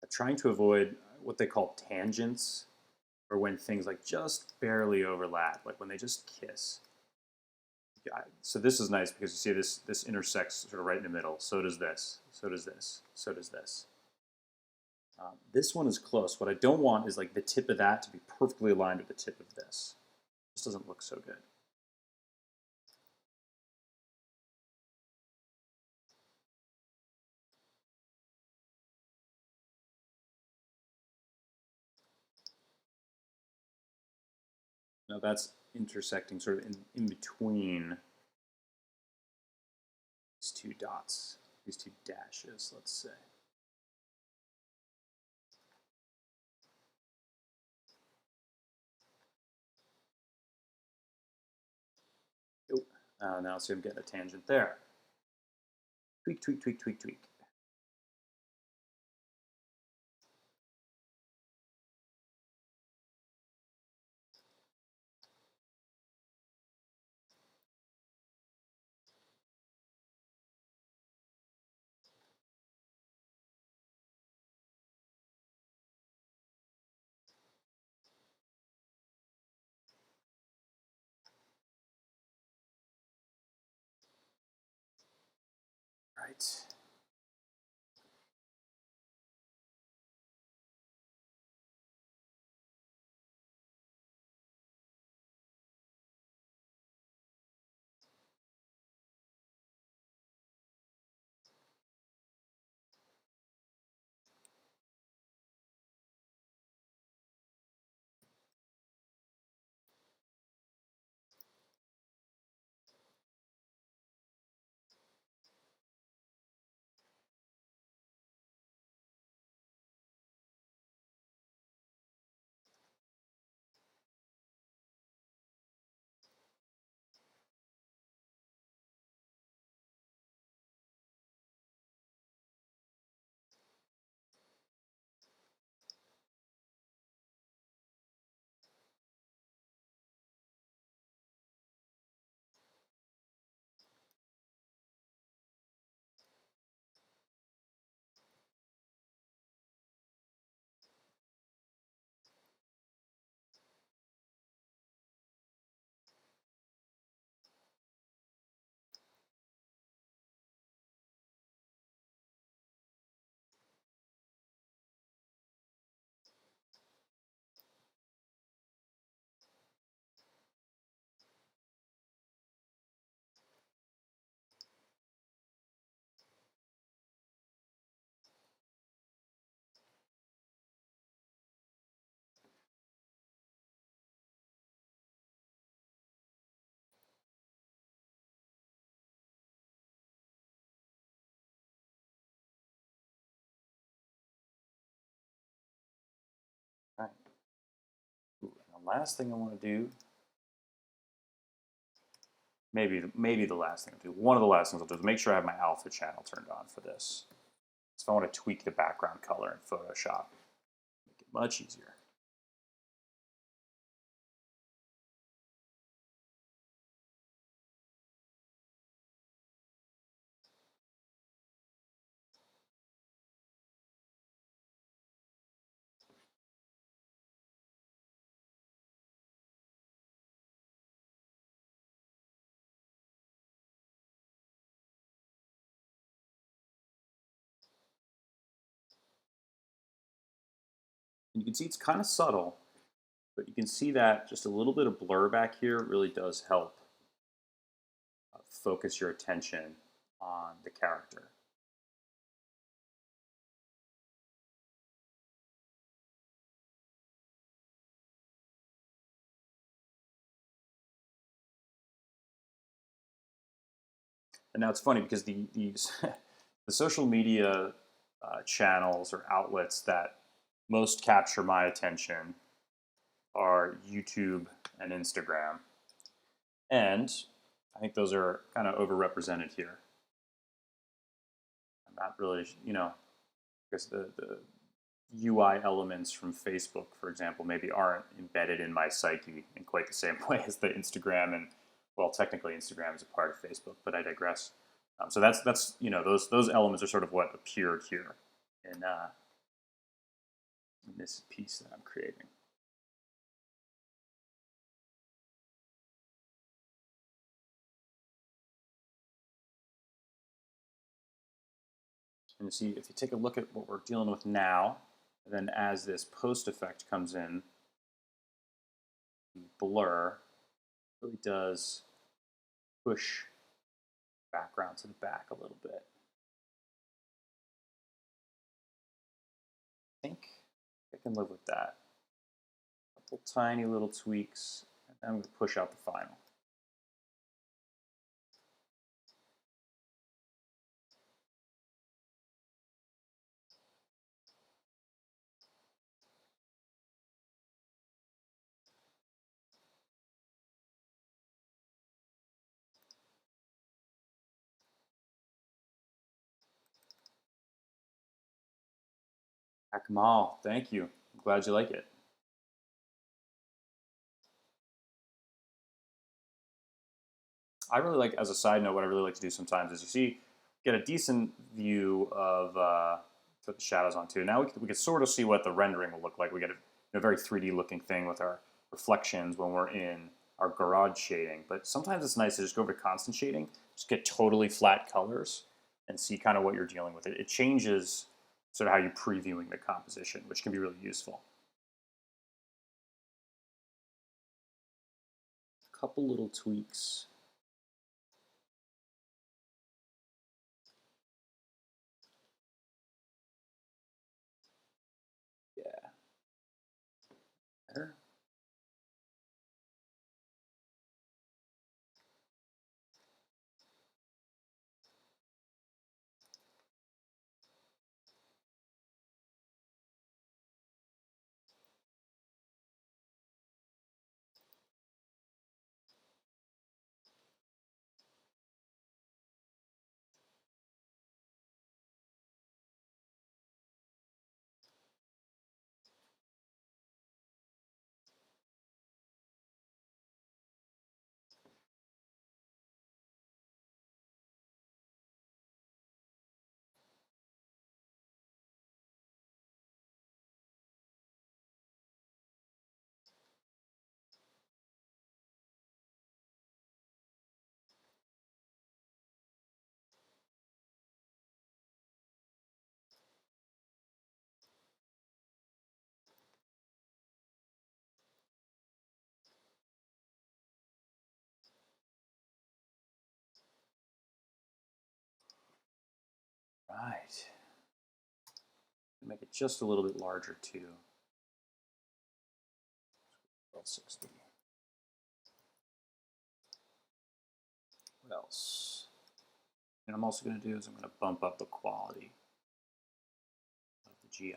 I'm trying to avoid what they call tangents, or when things like just barely overlap, like when they just kiss. So this is nice because you see this intersects sort of right in the middle. So does this. So does this. So does this. This one is close. What I don't want is like the tip of that to be perfectly aligned with the tip of this. This doesn't look so good. Now that's intersecting sort of in between these two dots, these two dashes, let's say. Now see I'm getting a tangent there. Tweak, tweak, tweak, tweak, tweak. Right. All right. The last thing I want to do, maybe the last thing I'll do, one of the last things I'll do is make sure I have my alpha channel turned on for this. So I want to tweak the background color in Photoshop, make it much easier. And you can see it's kind of subtle, but you can see that just a little bit of blur back here really does help focus your attention on the character. And now it's funny because these the social media channels or outlets that most capture my attention are YouTube and Instagram. And I think those are kind of overrepresented here. I'm not really, because the UI elements from Facebook, for example, maybe aren't embedded in my psyche in quite the same way as the Instagram and well, technically Instagram is a part of Facebook, but I digress. So that's those elements are sort of what appeared here in this piece that I'm creating. And you see, if you take a look at what we're dealing with now, and then as this post effect comes in, the blur really does push background to the back a little bit. I think I can live with that. A couple tiny little tweaks, and then I'm going to push out the final. Akmal, thank you. I'm glad you like it. I really like, as a side note, what I really like to do sometimes is you see, get a decent view of put the shadows on too. Now we can sort of see what the rendering will look like. We get a very 3D looking thing with our reflections when we're in our garage shading. But sometimes it's nice to just go over to constant shading, just get totally flat colors and see kind of what you're dealing with. It changes sort of how you're previewing the composition, which can be really useful. A couple little tweaks. Yeah. Better. Right. Make it just a little bit larger too. 1260. What else? And I'm also going to do is I'm going to bump up the quality of the GI.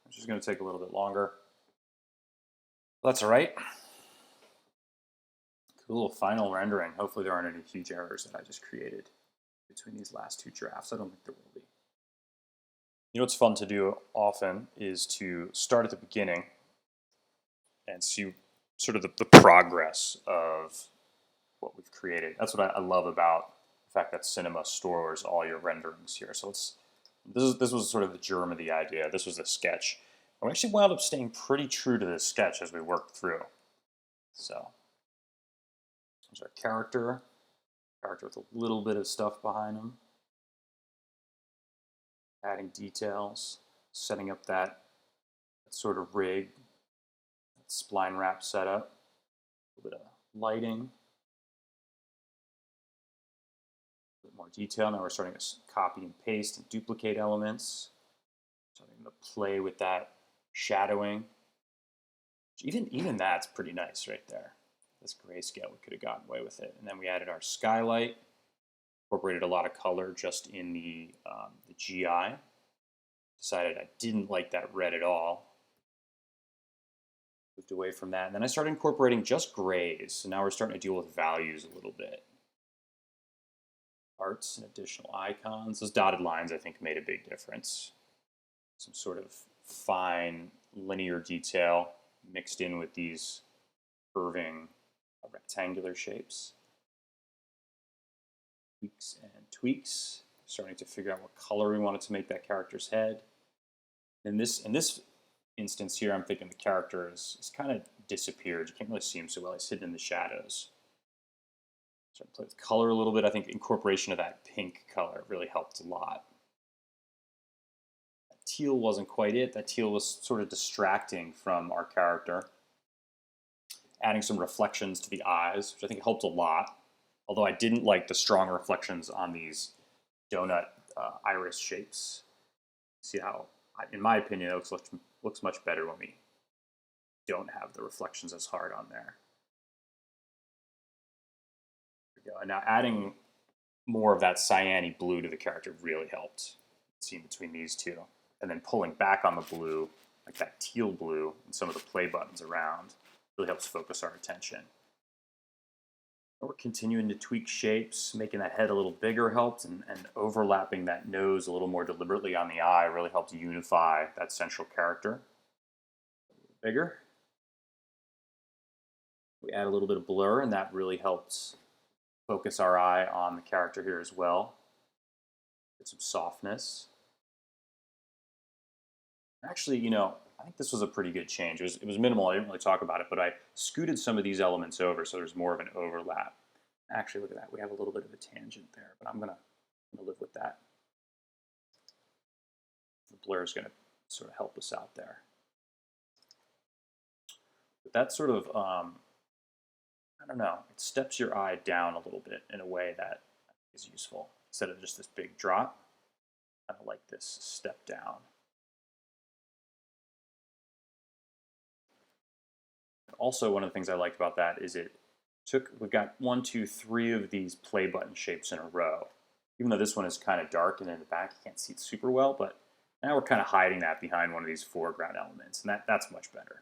It's just going to take a little bit longer. That's all right. Cool, final rendering. Hopefully there aren't any huge errors that I just created between these last two drafts. I don't think there will be. You know what's fun to do often is to start at the beginning and see sort of the progress of what we've created. That's what I love about the fact that Cinema stores all your renderings here. So this was sort of the germ of the idea. This was the sketch. And we actually wound up staying pretty true to this sketch as we worked through. So there's our character with a little bit of stuff behind him. Adding details, setting up that sort of rig, that spline wrap setup, a little bit of lighting, a bit more detail. Now we're starting to copy and paste and duplicate elements. Starting to play with that shadowing. Even that's pretty nice right there. This grayscale, we could have gotten away with it. And then we added our skylight, incorporated a lot of color just in the GI. Decided I didn't like that red at all. Moved away from that. And then I started incorporating just grays. So now we're starting to deal with values a little bit. Arts and additional icons. Those dotted lines, I think, made a big difference. Some sort of fine linear detail mixed in with these curving rectangular shapes. Tweaks and tweaks, starting to figure out what color we wanted to make that character's head. In this instance here, I'm thinking the character is kind of disappeared. You can't really see him so well. He's hidden in the shadows. So I play with color a little bit. I think incorporation of that pink color really helped a lot. That teal wasn't quite it. That teal was sort of distracting from our character. Adding some reflections to the eyes, which I think helped a lot. Although I didn't like the strong reflections on these donut iris shapes. See how, in my opinion, it looks much better when we don't have the reflections as hard on there. There we go. And now adding more of that cyan-y blue to the character really helped. See between these two. And then pulling back on the blue, like that teal blue, and some of the play buttons around, really helps focus our attention. We're continuing to tweak shapes, making that head a little bigger helped, and overlapping that nose a little more deliberately on the eye really helped unify that central character. A little bigger. We add a little bit of blur, and that really helps focus our eye on the character here as well. Get some softness. Actually, you know, I think this was a pretty good change. It was minimal. I didn't really talk about it, but I scooted some of these elements over so there's more of an overlap. Actually, look at that. We have a little bit of a tangent there, but I'm gonna live with that. The blur is gonna sort of help us out there. But that sort of, I don't know, it steps your eye down a little bit in a way that is useful. Instead of just this big drop, kind of like this step down. Also, one of the things I liked about that is we've got 1, 2, 3 of these play button shapes in a row. Even though this one is kind of dark and in the back, you can't see it super well, but now we're kind of hiding that behind one of these foreground elements, and that's much better.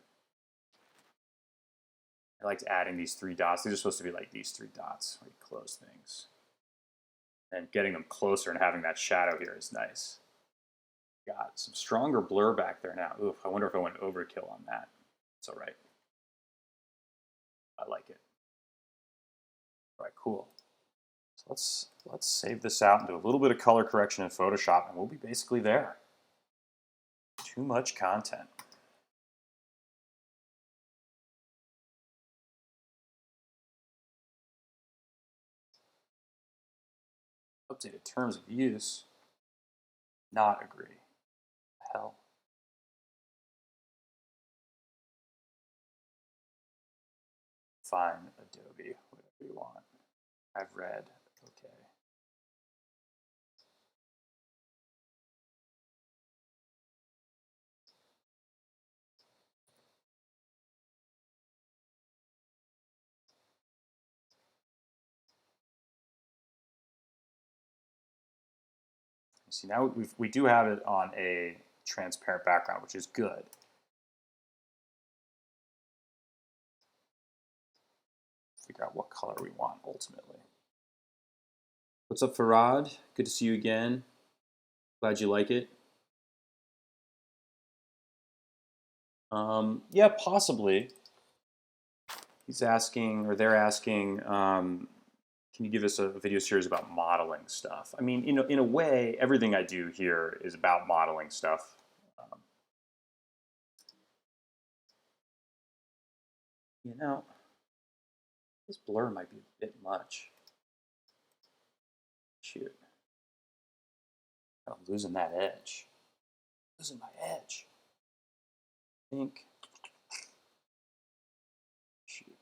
I liked adding these 3 dots. These are supposed to be like these 3 dots where you close things. And getting them closer and having that shadow here is nice. Got some stronger blur back there now. Oof, I wonder if I went overkill on that. It's all right. I like it. All right, cool. So let's save this out and do a little bit of color correction in Photoshop, and we'll be basically there. Too much content. Updated terms of use. Not agree. Hell. Fine, Adobe, whatever you want. I've read, okay. See, now we do have it on a transparent background, which is good. Figure out what color we want ultimately. What's up, Farad? Good to see you again. Glad you like it. Yeah, possibly. He's asking, or they're asking, can you give us a video series about modeling stuff? I mean, in a way, everything I do here is about modeling stuff. You know, this blur might be a bit much. Shoot. I'm losing that edge. Losing my edge. I think. Shoot.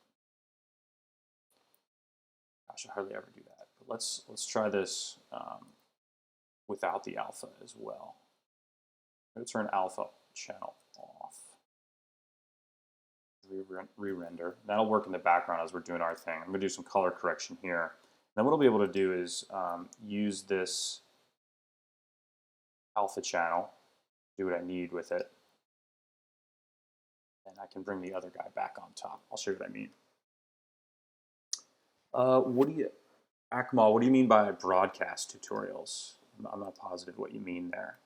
Gosh, I hardly ever do that. But let's try this without the alpha as well. I'm going to turn alpha channel off. Re-render. That'll work in the background as we're doing our thing. I'm going to do some color correction here. Then what I'll be able to do is use this alpha channel, do what I need with it, and I can bring the other guy back on top. I'll show you what I mean. Akmal, what do you mean by broadcast tutorials? I'm not positive what you mean there.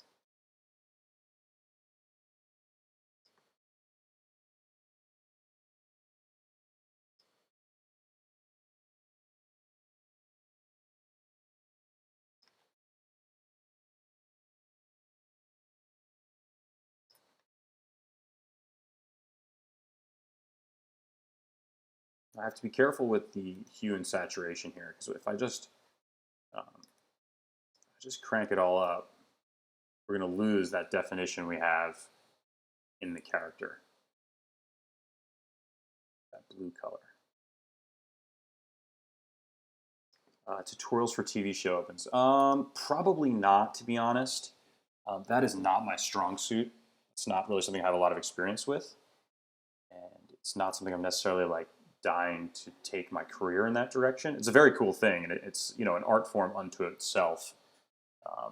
I have to be careful with the hue and saturation here, because if I just crank it all up, we're going to lose that definition we have in the character, that blue color. Tutorials for TV show opens. Probably not, to be honest. That is not my strong suit. It's not really something I have a lot of experience with, and it's not something I'm necessarily like dying to take my career in that direction. It's a very cool thing, and it's an art form unto itself.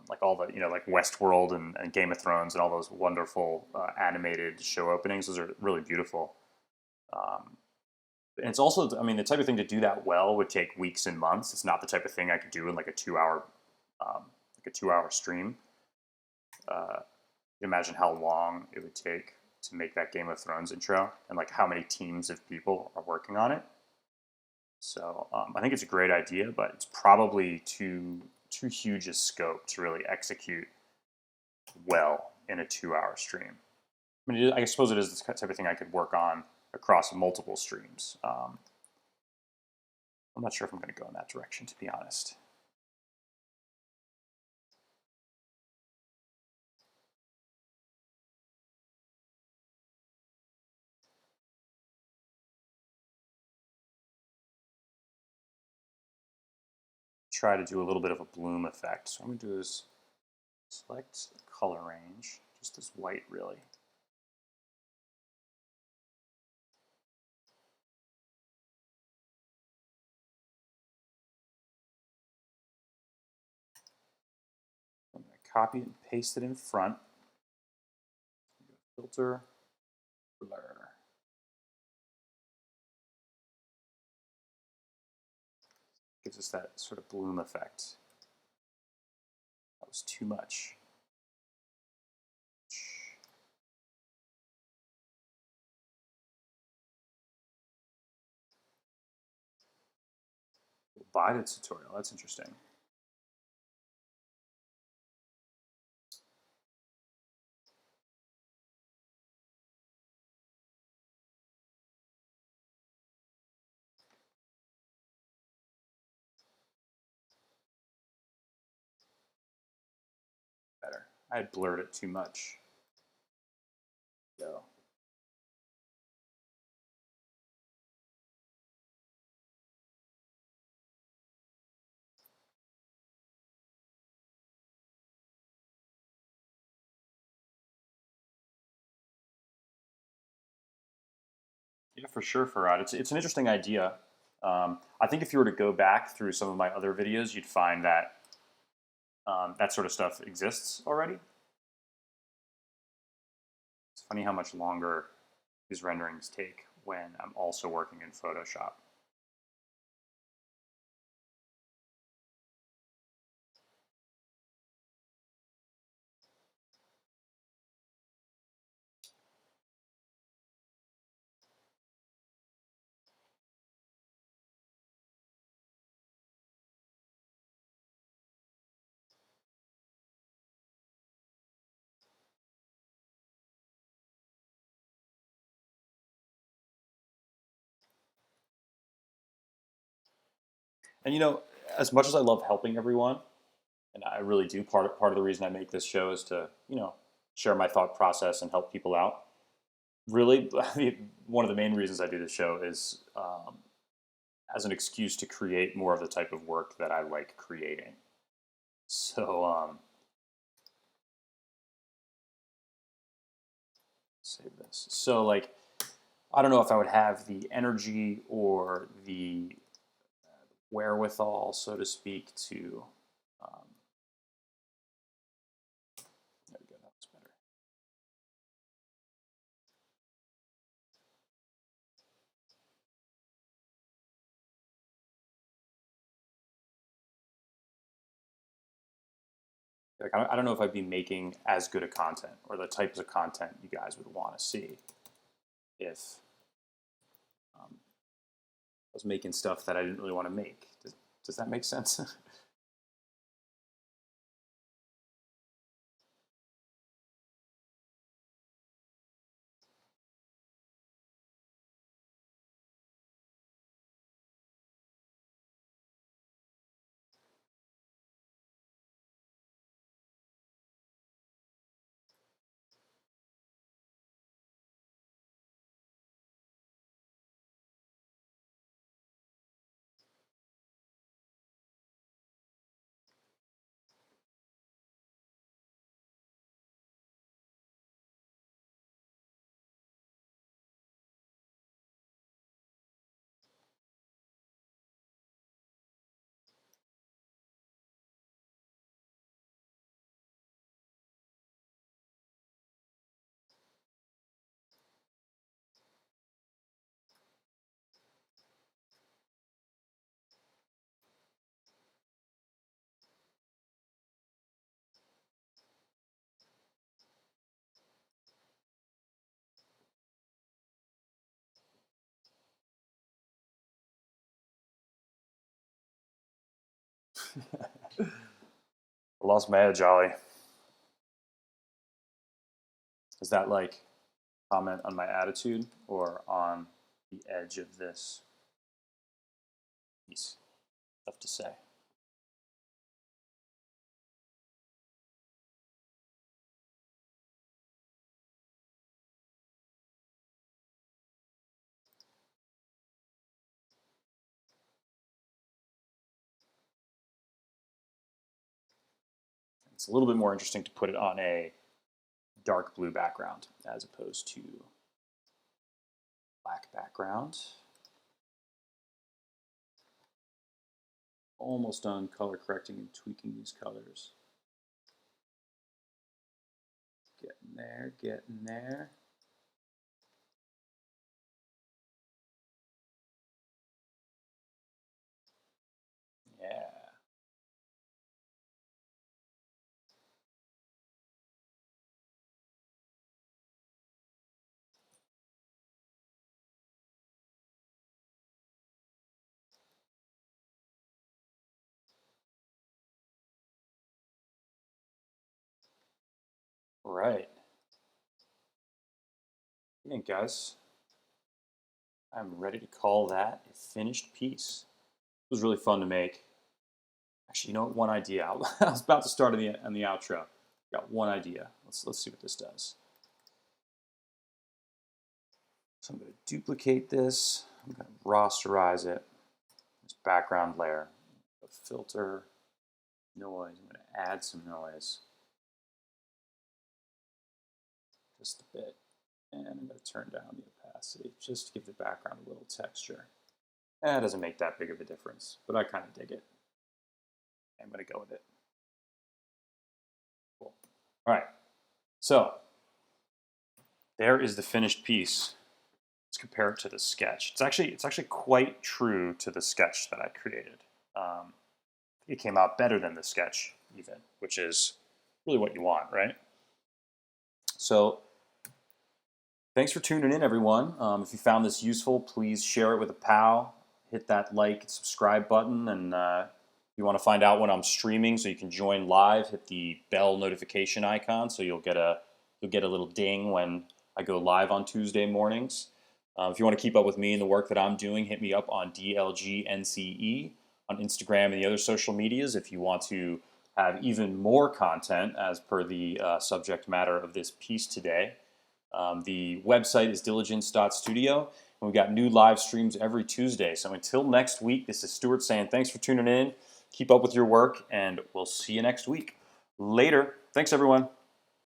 Like all the like Westworld and Game of Thrones and all those wonderful animated show openings. Those are really beautiful. And it's also, I mean, the type of thing to do that well would take weeks and months. It's not the type of thing I could do in like a 2 hour, stream. You imagine how long it would take to make that Game of Thrones intro, and like how many teams of people are working on it. So I think it's a great idea, but it's probably too huge a scope to really execute well in a 2 hour stream. I mean, I suppose it is the type of thing I could work on across multiple streams. I'm not sure if I'm going to go in that direction, to be honest. Try to do a little bit of a bloom effect. So what I'm going to do is select color range, just this white really. I'm going to copy and paste it in front. Filter, blur. Gives us that sort of bloom effect. That was too much. Divided tutorial, that's interesting. Better. I had blurred it too much. So. Yeah, for sure, Farad. It's an interesting idea. I think if you were to go back through some of my other videos, you'd find that that sort of stuff exists already. It's funny how much longer these renderings take when I'm also working in Photoshop. And as much as I love helping everyone, and I really do, part of the reason I make this show is to share my thought process and help people out. Really, one of the main reasons I do this show is as an excuse to create more of the type of work that I like creating. So save this. So like, I don't know if I would have the energy or the wherewithal, so to speak, to. There we go. That was better. Like, I don't know if I'd be making as good a content or the types of content you guys would want to see if I was making stuff that I didn't really want to make. Does that make sense? I lost my edge, Ollie. Is that like comment on my attitude or on the edge of this piece? Tough to say. It's a little bit more interesting to put it on a dark blue background as opposed to black background. Almost done color correcting and tweaking these colors. Getting there, getting there. Yeah. Right. I think, guys, I'm ready to call that a finished piece. It was really fun to make. Actually, you know what? One idea. I was about to start on the outro. Got one idea. Let's see what this does. So I'm going to duplicate this. I'm going to rasterize it. This background layer. A filter, noise. I'm going to add some noise. Just a bit. And I'm going to turn down the opacity just to give the background a little texture. That doesn't make that big of a difference, but I kind of dig it. I'm going to go with it. Cool. All right. So there is the finished piece. Let's compare it to the sketch. It's actually quite true to the sketch that I created. It came out better than the sketch even, which is really what you want, right? So thanks for tuning in, everyone. If you found this useful, please share it with a pal. Hit that like and subscribe button, and if you want to find out when I'm streaming so you can join live, hit the bell notification icon so you'll get a little ding when I go live on Tuesday mornings. If you want to keep up with me and the work that I'm doing, hit me up on DLGNCE on Instagram and the other social medias if you want to have even more content as per the subject matter of this piece today. The website is diligence.studio, and we've got new live streams every Tuesday. So until next week, this is Stuart saying thanks for tuning in. Keep up with your work, and we'll see you next week. Later. Thanks, everyone.